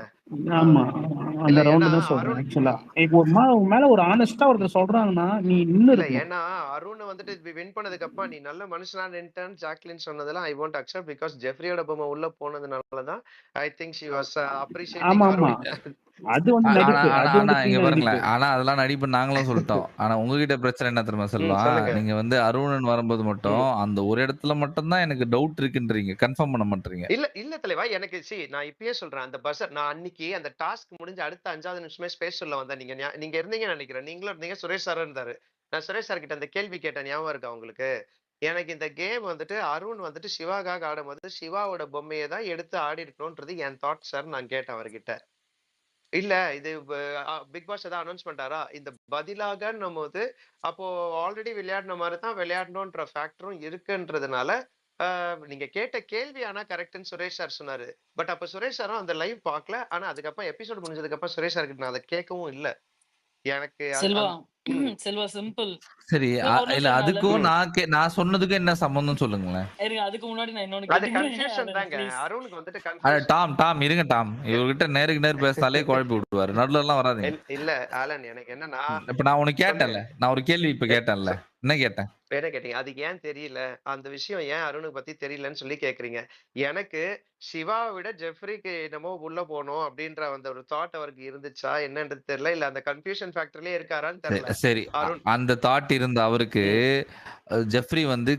ஆமா அந்த
இல்ல ஏன்னா
ரவுண்டு தான் சொல்றேன்
அருண்
ஆக்சுவலா. இப்போ உன் மேல ஒரு ஆனஸ்டா ஒருத்தர் சொல்றாங்கன்னா நீ நின்னு
இல்ல
இருக்கணும்.
ஏன்னா அருண் வந்துட்டு வின் பண்ணதுக்கு அப்புறம் நீ நல்ல மனுஷனா நின்னுட்டேன்னு ஜாக்லின் சொன்னதெல்லாம் ஐ won't accept பிகாஸ் ஜெஃப்ரியோட பொம்மை உள்ள போனதுனாலதான் I think she was appreciating
ஆமா ஆமா
அருண்.
அது வந்து
ஆனா
நடிப்பு,
ஆனா
அது
ஆனா
வந்து
இங்க
சின்ன
பாருங்களேன்.
நடிப்பு.
ஆனா அதெல்லாம் நடிப்பு நாங்களும் சொல்லிட்டோம். ஆனா உங்ககிட்ட பிரச்சனை என்ன தெரியுமா செல்வா?
சொல்லுங்க.
நீங்க வந்து அருணன் வரும்போது மட்டும் அந்த ஒரு இடத்துல மட்டும் தான் எனக்கு டவுட் இருக்குன்றீங்க. கன்ஃபார்ம் பண்ண மாட்டீங்க.
இல்ல தலைவா எனக்கு நான் இப்பயே சொல்றேன் அந்த பஸ்ஸர் நான் அன்னைக்கு அந்த டாஸ்க் முடிஞ்சு அடுத்த 5வது நிமிஷமே ஸ்பேஸ் சொல்ல வந்தேன். நீங்க இருந்தீங்கன்னு நினைக்கிறேன். நீங்களும் இருந்தீங்க, சுரேஷ் சார் இருந்தாரு. நான் சுரேஷ் சார் கிட்ட அந்த கேள்வி கேட்டேன், ஞாபகம் இருக்கா உங்களுக்கு? எனக்கு இந்த கேம் வந்துட்டு அருண் வந்துட்டு சிவாக்காக ஆடும்போது சிவாவோட பொம்மையை தான் எடுத்து ஆடி இருக்கணும்ன்றது என் தாட் சார். நான் கேட்டேன் அவர்கிட்ட. இல்ல இது பிக் பாஸ் ஏதாவது அனௌன்ஸ் பண்ணிட்டாரா இந்த பதிலாக போது அப்போ ஆல்ரெடி விளையாடின மாதிரி தான் விளையாடணும்ன்ற ஃபேக்டரும் இருக்குன்றதுனால நீங்க கேட்ட கேள்வி ஆனா கரெக்ட்னு சுரேஷ் சார் சொன்னாரு. பட் அப்ப சுரேஷ் சாரும் அந்த லைவ் பார்க்கல. ஆனா அதுக்கப்புறம் எபிசோட் முடிஞ்சதுக்கு அப்புறம் சுரேஷ் சார் கிட்ட நான் அதை கேட்கவும் இல்ல. எனக்கு
செல்வா செல்வா சிம்பிள்.
சரி.
ஒரு
இல்ல
நிமிஷம்
அதுக்கும் நான் சொன்னதுக்கும் என்ன சம்பந்தம் சொல்லுங்களேன்.
இருங்க, அதுக்கு முன்னாடி நான் இன்னொன்னு
அது
கேட்டுக்கிறேன்.
கன்ஃபியூஷன் தாங்க.
ப்ளீஸ்.
அருணுக்கு வந்துட்டு கன்ஃபியூஷன்.
டாம் இருங்க டாம். இவர்கிட்ட நேருக்கு நேர் பேசினாலே குழப்பி விட்டுருவாரு. நடுவுல எல்லாம் வராதீங்க.
இல்ல ஆலன் எனக்கு என்னன்னா
இப்ப நான் உனக்கு கேட்டேன்ல. நான் ஒரு கேள்வி இப்ப கேட்டேன்ல. என்ன கேட்டேன்?
என்ன கேட்டீங்க? அது ஏன் தெரியல? அந்த விஷயம் ஏன் அருணுக்கு பத்தி தெரியலன்னு சொல்லி கேக்குறீங்க. எனக்கு சிவாவை விட ஜெஃப்ரிக்கு என்னமோ உள்ள போகணும் அப்படின்ற அந்த ஒரு தாட் அவருக்கு இருந்துச்சா என்னன்றது தெரியல. இல்ல அந்த கன்ஃபியூஷன் ஃபேக்டர்லயே இருக்காரான்னு தெரியல.
சரி.
அருண்
அந்த தாட் இருந்த அவருக்கு ஜெஃப்ரி வந்து